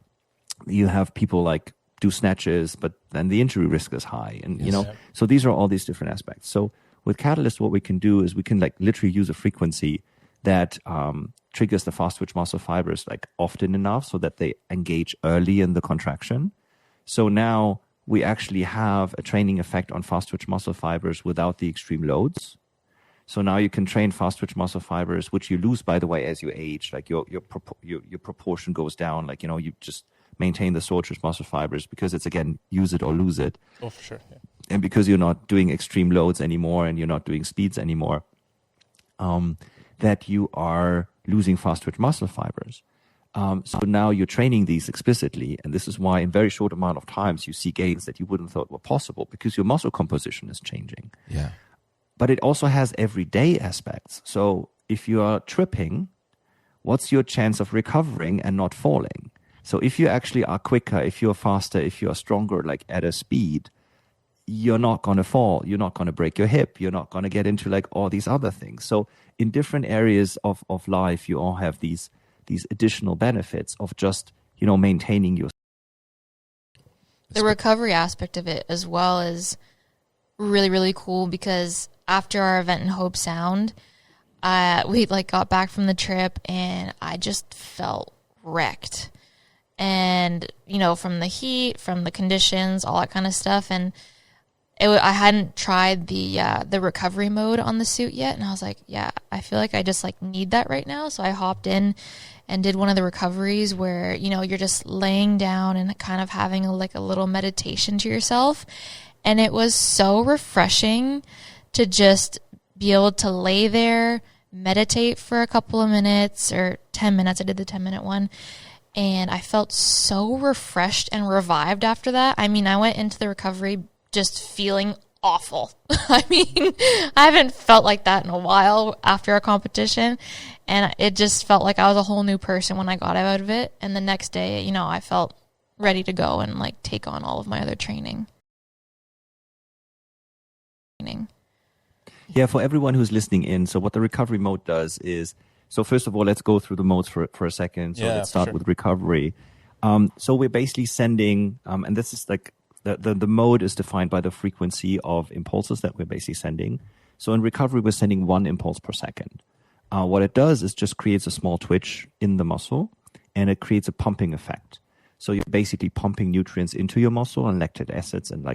you have people like do snatches, but then the injury risk is high. And, so these are all these different aspects. So with Katalyst, what we can do is we can like literally use a frequency that triggers the fast twitch muscle fibers like often enough so that they engage early in the contraction. So now we actually have a training effect on fast twitch muscle fibers without the extreme loads. So now you can train fast twitch muscle fibers, which you lose, by the way, as you age. Like your proportion goes down. Like, you just maintain the slow twitch muscle fibers because it's, again, use it or lose it. Oh, for sure. Yeah. And because you're not doing extreme loads anymore and you're not doing speeds anymore, that you are losing fast twitch muscle fibers. So now you're training these explicitly, and this is why in very short amount of times you see gains that you wouldn't thought were possible because your muscle composition is changing. Yeah. But it also has everyday aspects. So if you are tripping, what's your chance of recovering and not falling? So if you actually are quicker, if you're faster, if you're stronger, like at a speed, you're not going to fall. You're not going to break your hip. You're not going to get into like all these other things. So in different areas of life, you all have these additional benefits of just, maintaining your. The recovery aspect of it as well is really, really cool, because after our event in Hope Sound, we like got back from the trip and I just felt wrecked. And, from the heat, from the conditions, all that kind of stuff. And I hadn't tried the recovery mode on the suit yet. And I was like, yeah, I feel like I just like need that right now. So I hopped in and did one of the recoveries where, you're just laying down and kind of having a little meditation to yourself. And it was so refreshing to just be able to lay there, meditate for a couple of minutes or 10 minutes. I did the 10-minute one. And I felt so refreshed and revived after that. I mean, I went into the recovery just feeling awful. I haven't felt like that in a while after a competition. And it just felt like I was a whole new person when I got out of it. And the next day, I felt ready to go and take on all of my other training. Yeah, for everyone who's listening in, so what the recovery mode does is, so first of all, let's go through the modes for a second. So let's start with recovery. So we're basically sending, and this is like, the mode is defined by the frequency of impulses that we're basically sending. So in recovery, we're sending 1 impulse per second. What it does is just creates a small twitch in the muscle, and it creates a pumping effect. So you're basically pumping nutrients into your muscle and lactic acids and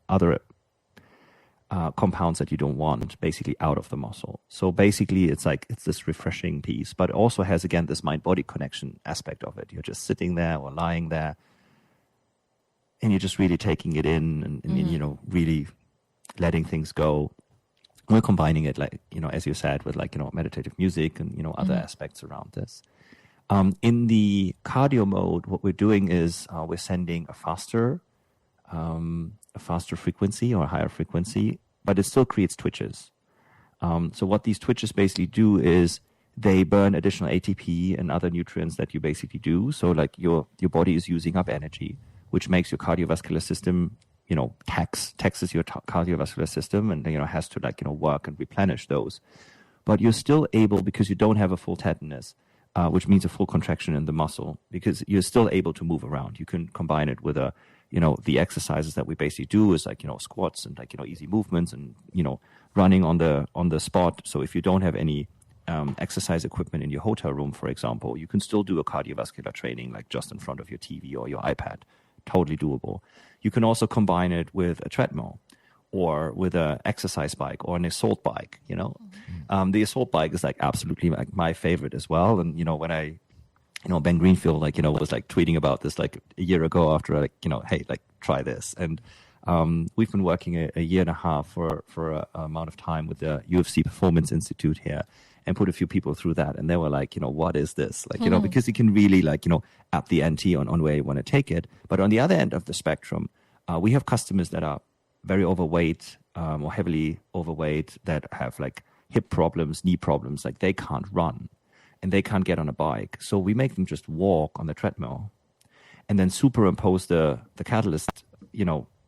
other compounds that you don't want basically out of the muscle. So basically it's this refreshing piece, but it also has, again, this mind-body connection aspect of it. You're just sitting there or lying there and you're just really taking it in and really letting things go. We're combining it, as you said, with meditative music and, other aspects around this. In the cardio mode, what we're doing is we're sending a faster frequency or a higher frequency, but it still creates twitches. So what these twitches basically do is they burn additional ATP and other nutrients that you basically do. So your body is using up energy, which makes your cardiovascular system, taxes your cardiovascular system and, has to work and replenish those. But you're still able, because you don't have a full tetanus, which means a full contraction in the muscle, because you're still able to move around. You can combine it with the exercises that we basically do is squats and easy movements and, running on the spot. So if you don't have any exercise equipment in your hotel room, for example, you can still do a cardiovascular training just in front of your TV or your iPad. Totally doable. You can also combine it with a treadmill or with an exercise bike or an assault bike, The assault bike is absolutely my favorite as well. And, when I, Ben Greenfield, was tweeting about this a year ago after hey, try this. And we've been working a year and a half for a amount of time with the UFC Performance Institute here and put a few people through that. And they were what is this? Because you can really up the ante on where you want to take it. But on the other end of the spectrum, we have customers that are very overweight or heavily overweight that have hip problems, knee problems, they can't run and they can't get on a bike. So we make them just walk on the treadmill and then superimpose the Katalyst,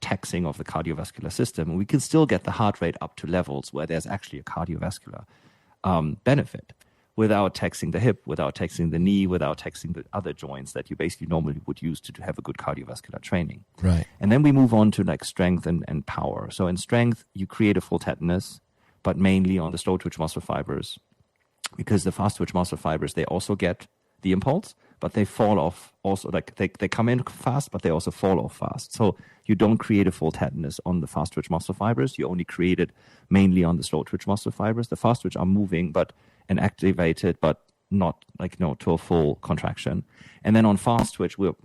taxing of the cardiovascular system. And we can still get the heart rate up to levels where there's actually a cardiovascular benefit without taxing the hip, without taxing the knee, without taxing the other joints that you basically normally would use to have a good cardiovascular training. Right. And then we move on to strength and power. So in strength, you create a full tetanus, but mainly on the slow twitch muscle fibers, because the fast twitch muscle fibers, they also get the impulse, but they fall off also. They come in fast, but they also fall off fast. So you don't create a full tetanus on the fast twitch muscle fibers. You only create it mainly on the slow twitch muscle fibers. The fast twitch are moving and activated, but not to a full contraction. And then on fast twitch, we're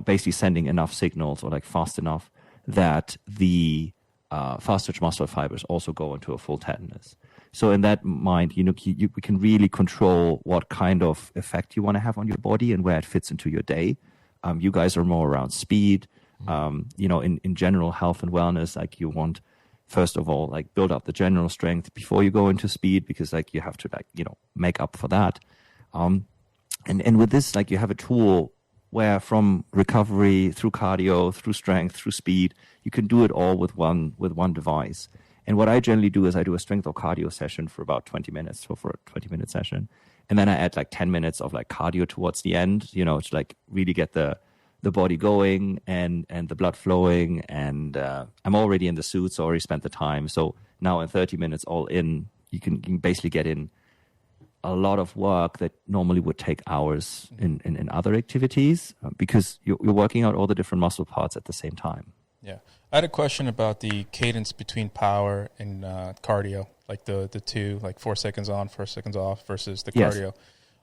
basically sending enough signals or fast enough that the fast twitch muscle fibers also go into a full tetanus. So in that mind, we can really control what kind of effect you want to have on your body and where it fits into your day. You guys are more around speed. In general health and wellness, you want, first of all, build up the general strength before you go into speed, because you have to make up for that. And with this, you have a tool where from recovery through cardio, through strength, through speed, you can do it all with one device. And what I generally do is I do a strength or cardio session for about 20 minutes, so for a 20-minute session. And then I add like 10 minutes of like cardio towards the end, you know, to like really get the body going and the blood flowing. And I'm already in the suit, so I already spent the time. So now in 30 minutes all in, you can basically get in a lot of work that normally would take hours in other activities because you're working out all the different muscle parts at the same time. Yeah. I had a question about the cadence between power and cardio, like the two, like 4 seconds on, 4 seconds off versus the cardio.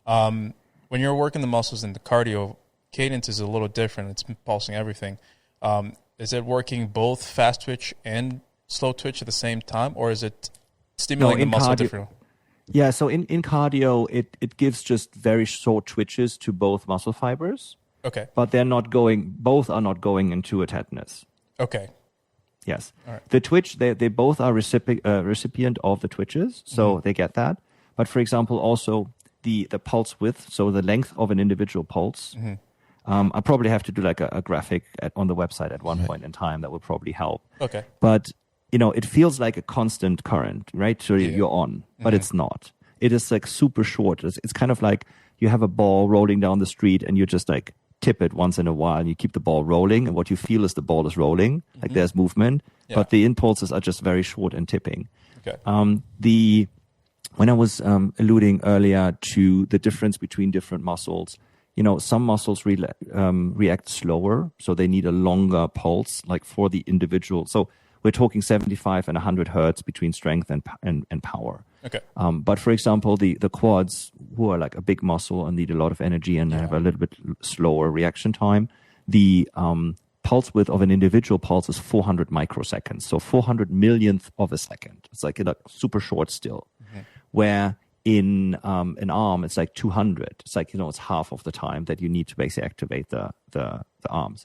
Yes. When you're working the muscles in the cardio, cadence is a little different. It's pulsing everything. Is it working both fast twitch and slow twitch at the same time, or is it stimulating the muscle differently? Yeah, so in cardio, it gives just very short twitches to both muscle fibers. Okay. But both are not going into a tetanus. Okay. Yes. All right. The twitch, they both are recipient of the twitches, so they get that. But for example, also the pulse width, so the length of an individual pulse. I probably have to do like a graphic on the website at one point in time that would probably help. Okay. But you know, it feels like a constant current, right? So you're on, but it's not. It is like super short. It's kind of like you have a ball rolling down the street and you just like tip it once in a while and you keep the ball rolling. And what you feel is the ball is rolling, like there's movement, but the impulses are just very short and tipping. Okay. When I was alluding earlier to the difference between different muscles, you know, some muscles react slower, so they need a longer pulse, like for the individual. So we're talking 75 and 100 hertz between strength and power. Okay. But for example, the quads, who are like a big muscle and need a lot of energy and have a little bit slower reaction time, the pulse width of an individual pulse is 400 microseconds, so 400 millionth of a second. It's like super short still. Where in an arm, it's like 200. It's like, you know, it's half of the time that you need to basically activate the arms.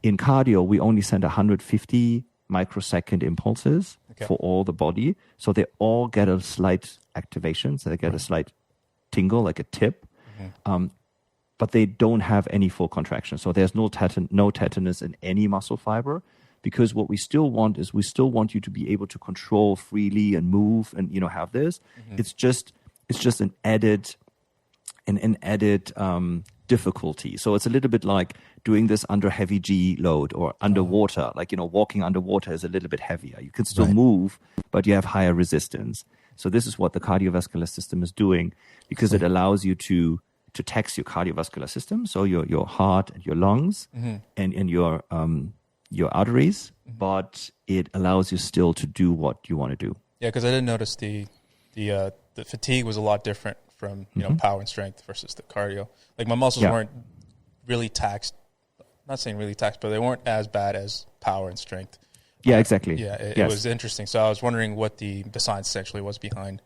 In cardio, we only send 150 microsecond impulses for all the body. So they all get a slight activation. So they get a slight tingle, like a tip. But they don't have any full contraction. So there's no tetanus in any muscle fiber, because what we still want is we still want you to be able to control freely and move and, you know, have this. It's just an added difficulty. So it's a little bit like doing this under heavy G load or underwater. Like, you know, walking underwater is a little bit heavier. You can still move, but you have higher resistance. So this is what the cardiovascular system is doing, because it allows you to tax your cardiovascular system, so your heart and your lungs and your arteries, but it allows you still to do what you want to do. Yeah, because I did notice the fatigue was a lot different from power and strength versus the cardio. Like my muscles weren't really taxed. Not saying really taxed, but they weren't as bad as power and strength. Yeah, exactly. Yeah, it was interesting. So I was wondering what the science essentially was behind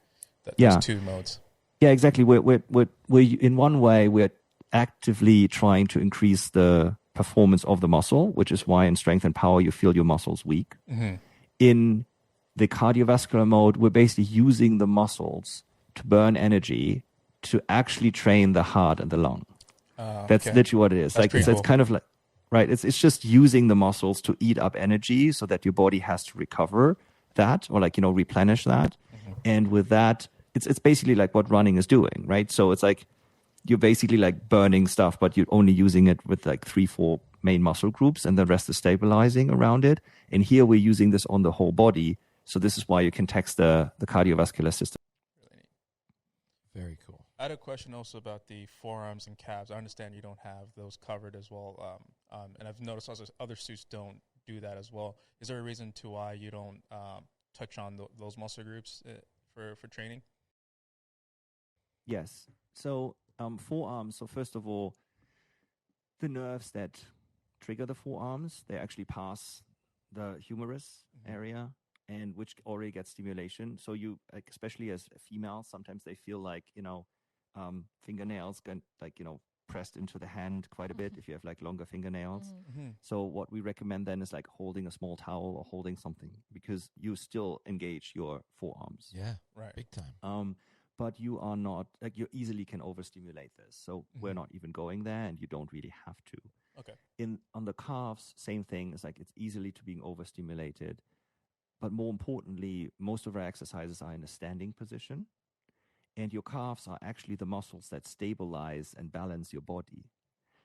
those two modes. Yeah, exactly. We're in one way we're actively trying to increase the performance of the muscle, which is why in strength and power you feel your muscles weak. In the cardiovascular mode, we're basically using the muscles to burn energy to actually train the heart and the lung. That's literally what it is. That's like it's kind of like it's just using the muscles to eat up energy so that your body has to recover that or like, you know, replenish that. And with that, it's basically like what running is doing, right? So it's like you're basically like burning stuff, but you're only using it with like 3-4 main muscle groups and the rest is stabilizing around it. And here we're using this on the whole body. So this is why you can tax the cardiovascular system. Very cool. I had a question also about the forearms and calves. I understand you don't have those covered as well. And I've noticed also other suits don't do that as well. Is there a reason to why you don't touch on those muscle groups for training? Yes. So forearms. So first of all, the nerves that trigger the forearms, they actually pass the humerus area, and which already gets stimulation. So you, like, especially as a female, sometimes they feel like, you know, fingernails can, like, you know, pressed into the hand quite a bit if you have like longer fingernails. So what we recommend then is like holding a small towel or holding something, because you still engage your forearms. Yeah, right. Big time. but you are not, like, you easily can overstimulate this. So we're not even going there, and you don't really have to. Okay. On the calves, same thing. It's like it's easily to being overstimulated. But more importantly, most of our exercises are in a standing position. And your calves are actually the muscles that stabilize and balance your body.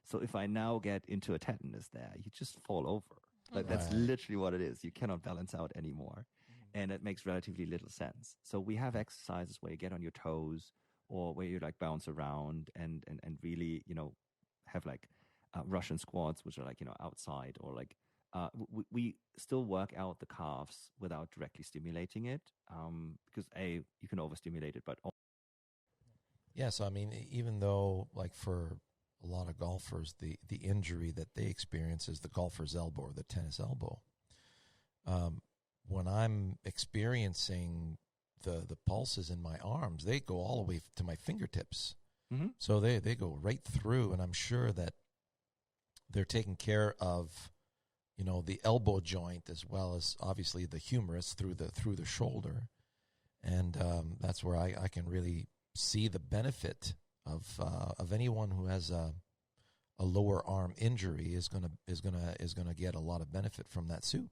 So if I now get into a tetanus there, you just fall over. Like that's literally what it is. You cannot balance out anymore. And it makes relatively little sense. So we have exercises where you get on your toes or where you like bounce around and really, have like Russian squats, which are like, outside, or like we still work out the calves without directly stimulating it because you can overstimulate it, but yeah. So I mean, even though like for a lot of golfers, the injury that they experience is the golfer's elbow or the tennis elbow. When I'm experiencing the pulses in my arms, they go all the way to my fingertips. Mm-hmm. So they go right through, and I'm sure that they're taking care of, the elbow joint as well as obviously the humerus through the shoulder, and that's where I can really see the benefit of anyone who has a lower arm injury is gonna get a lot of benefit from that suit.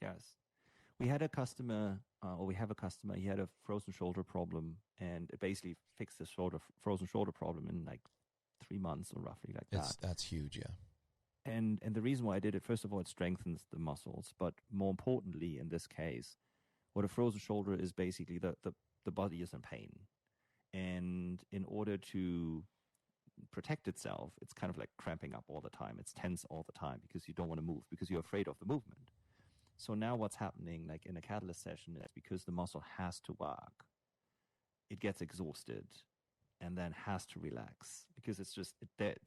Yes. We had a customer, or we have a customer, he had a frozen shoulder problem, and it basically fixed his frozen shoulder problem in like 3 months or roughly like that. That's huge, yeah. And the reason why I did it, first of all, it strengthens the muscles, but more importantly in this case, what a frozen shoulder is basically the body is in pain. And in order to protect itself, it's kind of like cramping up all the time. It's tense all the time because you don't want to move, because you're afraid of the movement. So now what's happening, like in a Katalyst session, is because the muscle has to work, it gets exhausted and then has to relax because it's just,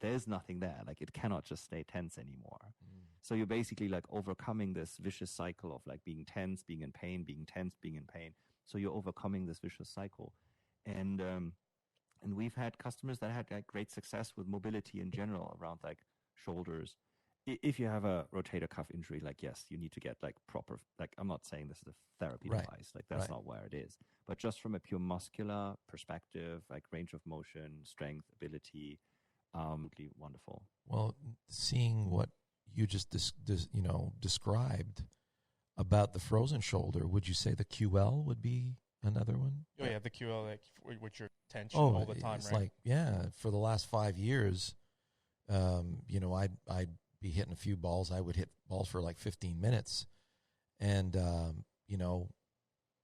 there's nothing there. Like it cannot just stay tense anymore. So you're basically like overcoming this vicious cycle of like being tense, being in pain, being tense, being in pain. So you're overcoming this vicious cycle. And we've had customers that had like great success with mobility in general around like shoulders. If you have a rotator cuff injury, like, yes, you need to get like proper, like, I'm not saying this is a therapy device, like that's not where it is, but just from a pure muscular perspective, like range of motion, strength, ability, really wonderful. Well, seeing what you just described about the frozen shoulder, would you say the QL would be another one? Oh yeah, the QL, like with your tension all the time, it's right? Like, for the last 5 years, I'd be hitting a few balls. I would hit balls for like 15 minutes. And,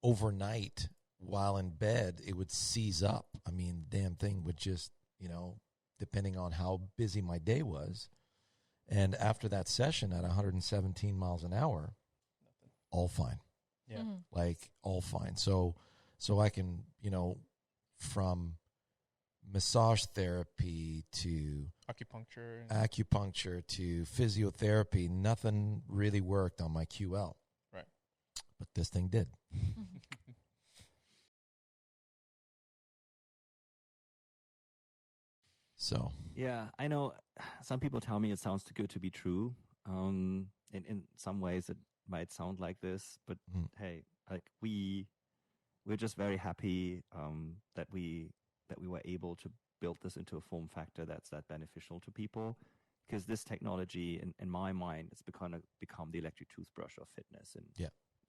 overnight while in bed, it would seize up. I mean, the damn thing would just, depending on how busy my day was. And after that session at 117 miles an hour, all fine. Yeah. Mm-hmm. Like all fine. So I can, from massage therapy to acupuncture to physiotherapy, nothing really worked on my QL. Right. But this thing did. So. Yeah, I know some people tell me it sounds too good to be true. In some ways it might sound like this, but hey, like we're just very happy that we were able to build this into a form factor that's that beneficial to people, because this technology, in my mind, it's become the electric toothbrush of fitness in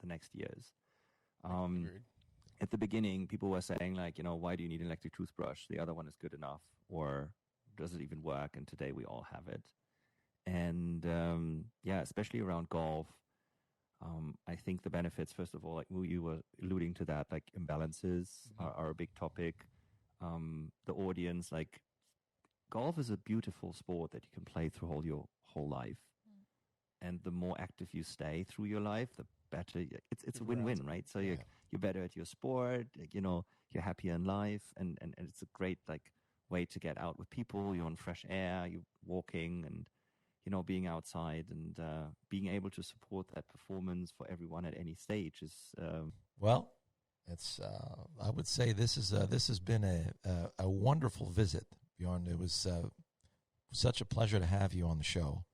the next years. At the beginning, people were saying like, why do you need an electric toothbrush? The other one is good enough, or does it even work? And today we all have it. And especially around golf, I think the benefits, first of all, like you were alluding to that, like imbalances are a big topic. The audience, like golf is a beautiful sport that you can play through your whole life. And the more active you stay through your life, the better. It's a win-win, right? So you're better at your sport, like, you're happier in life, and it's a great like way to get out with people. You're on fresh air, you're walking, and being outside and being able to support that performance for everyone at any stage is well. It's. I would say this has been a wonderful visit, Bjoern. It was such a pleasure to have you on the show,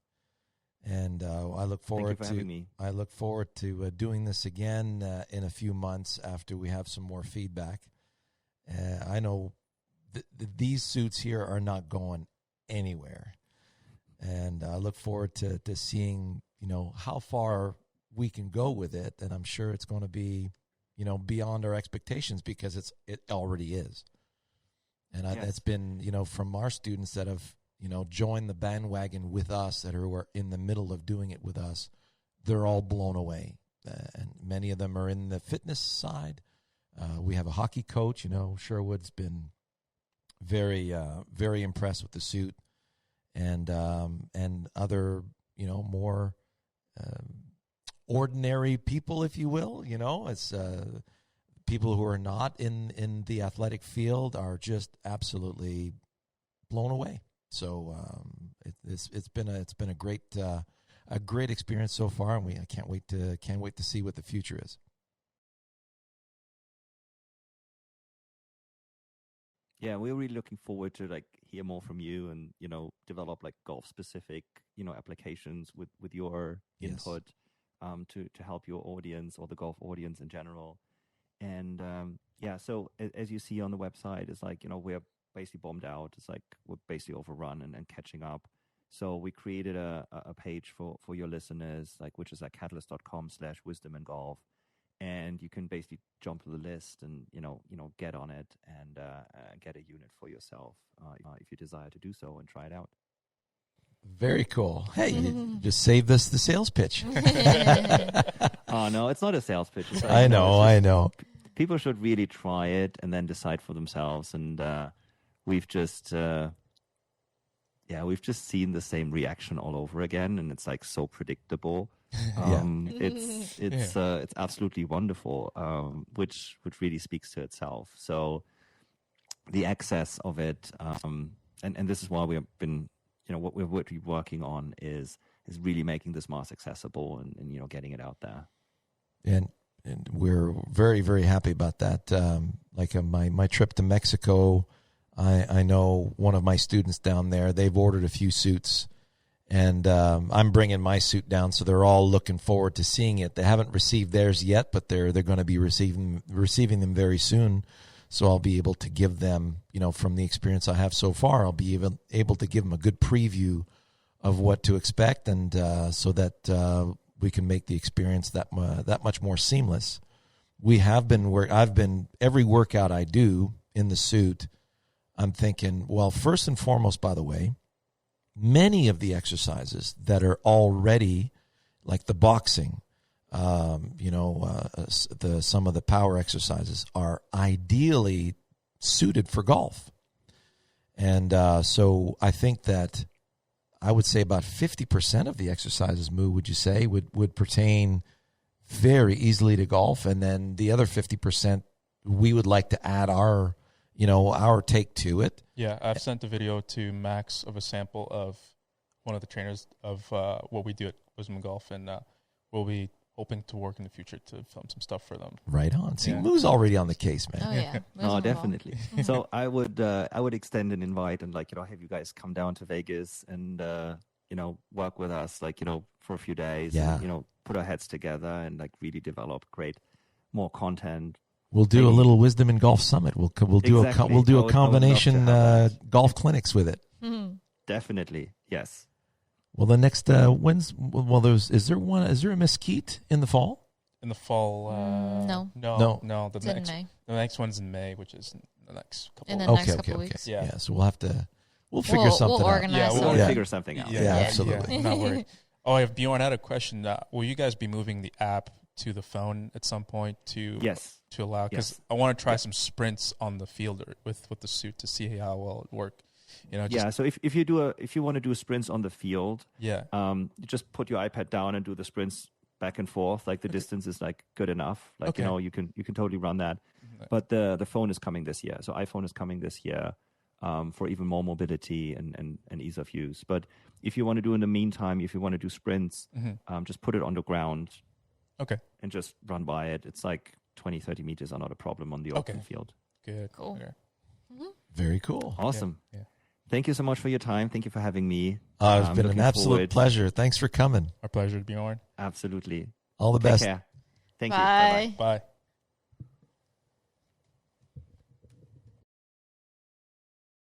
And I look forward for having me. I look forward to doing this again in a few months after we have some more feedback. I know these suits here are not going anywhere, and I look forward to seeing how far we can go with it. And I'm sure it's going to be beyond our expectations, because it already is. And it's been from our students that have joined the bandwagon with us, that are in the middle of doing it with us. They're all blown away, and many of them are in the fitness side. We have a hockey coach. Sherwood's been very very impressed with the suit, and other more ordinary people, if you will. It's people who are not in the athletic field are just absolutely blown away. So it's been a great experience so far, and I can't wait to see what the future is. Yeah, we're really looking forward to hear more from you, and develop golf specific applications with your input to help your audience, or the golf audience in general. And so as you see on the website, it's we're basically bombed out. It's we're basically overrun and catching up. So we created a page for your listeners, which is katalyst.com/wisdom and golf. And you can basically jump to the list and, get on it and get a unit for yourself if you desire to do so and try it out. Very cool. Hey, you just saved us the sales pitch. Oh, no, it's not a sales pitch. I know. People should really try it and then decide for themselves. And we've just seen the same reaction all over again, and it's so predictable. It's absolutely wonderful, which really speaks to itself. So the access of it, and this is why we've been, what we're working on is really making this mass accessible and getting it out there. And we're very, very happy about that. My trip to Mexico, I know one of my students down there, they've ordered a few suits, and I'm bringing my suit down, so they're all looking forward to seeing it. They haven't received theirs yet, but they're going to be receiving them very soon. So I'll be able to give them, from the experience I have so far, I'll be able to give them a good preview of what to expect, and so that we can make the experience that much more seamless. I've been every workout I do in the suit, I'm thinking, well, first and foremost, by the way, many of the exercises that are already, like the boxing, some of the power exercises are ideally suited for golf. And so I think that I would say about 50% of the exercises, Moo, would you say, would pertain very easily to golf, and then the other 50% we would like to add our take to it. Yeah, I've sent a video to Max of a sample of one of the trainers of what we do at Wisdom Golf, and we'll be hoping to work in the future to film some stuff for them. Right on. See, Moo's already on the case, man. Oh yeah. Oh, definitely. So I would extend an invite and have you guys come down to Vegas and work with us for a few days. Yeah. And, put our heads together and really develop more content. We'll do a little Wisdom and Golf Summit. We'll do a combination golf clinics with it. Mm-hmm. Definitely, yes. Well, the next is there a Mesquite in the fall? In the fall, no. The next one's in May, which is the next couple. In the next couple weeks. Yeah. So we'll figure something we'll organize out. We'll figure something out. Yeah, absolutely. Yeah, not worried. Oh, I have Bjoern had a question. Will you guys be moving the app to the phone at some point to allow? Because I want to try some sprints on the field with the suit to see how well it works. So if you want to do sprints on the field, you just put your iPad down and do the sprints back and forth. The distance is good enough. You can totally run that. But the phone is coming this year. So iPhone is coming this year for even more mobility and ease of use. But if you want to do in the meantime, if you want to do sprints, just put it on the ground. Okay. And just run by it. It's 20, 30 meters are not a problem on the open field. Good. Cool. Okay. Mm-hmm. Very cool. Awesome. Yeah. Thank you so much for your time. Thank you for having me. It's been an absolute pleasure. Thanks for coming. Our pleasure, Bjoern. Absolutely. All the Take best. care. Thank you. Bye. Bye.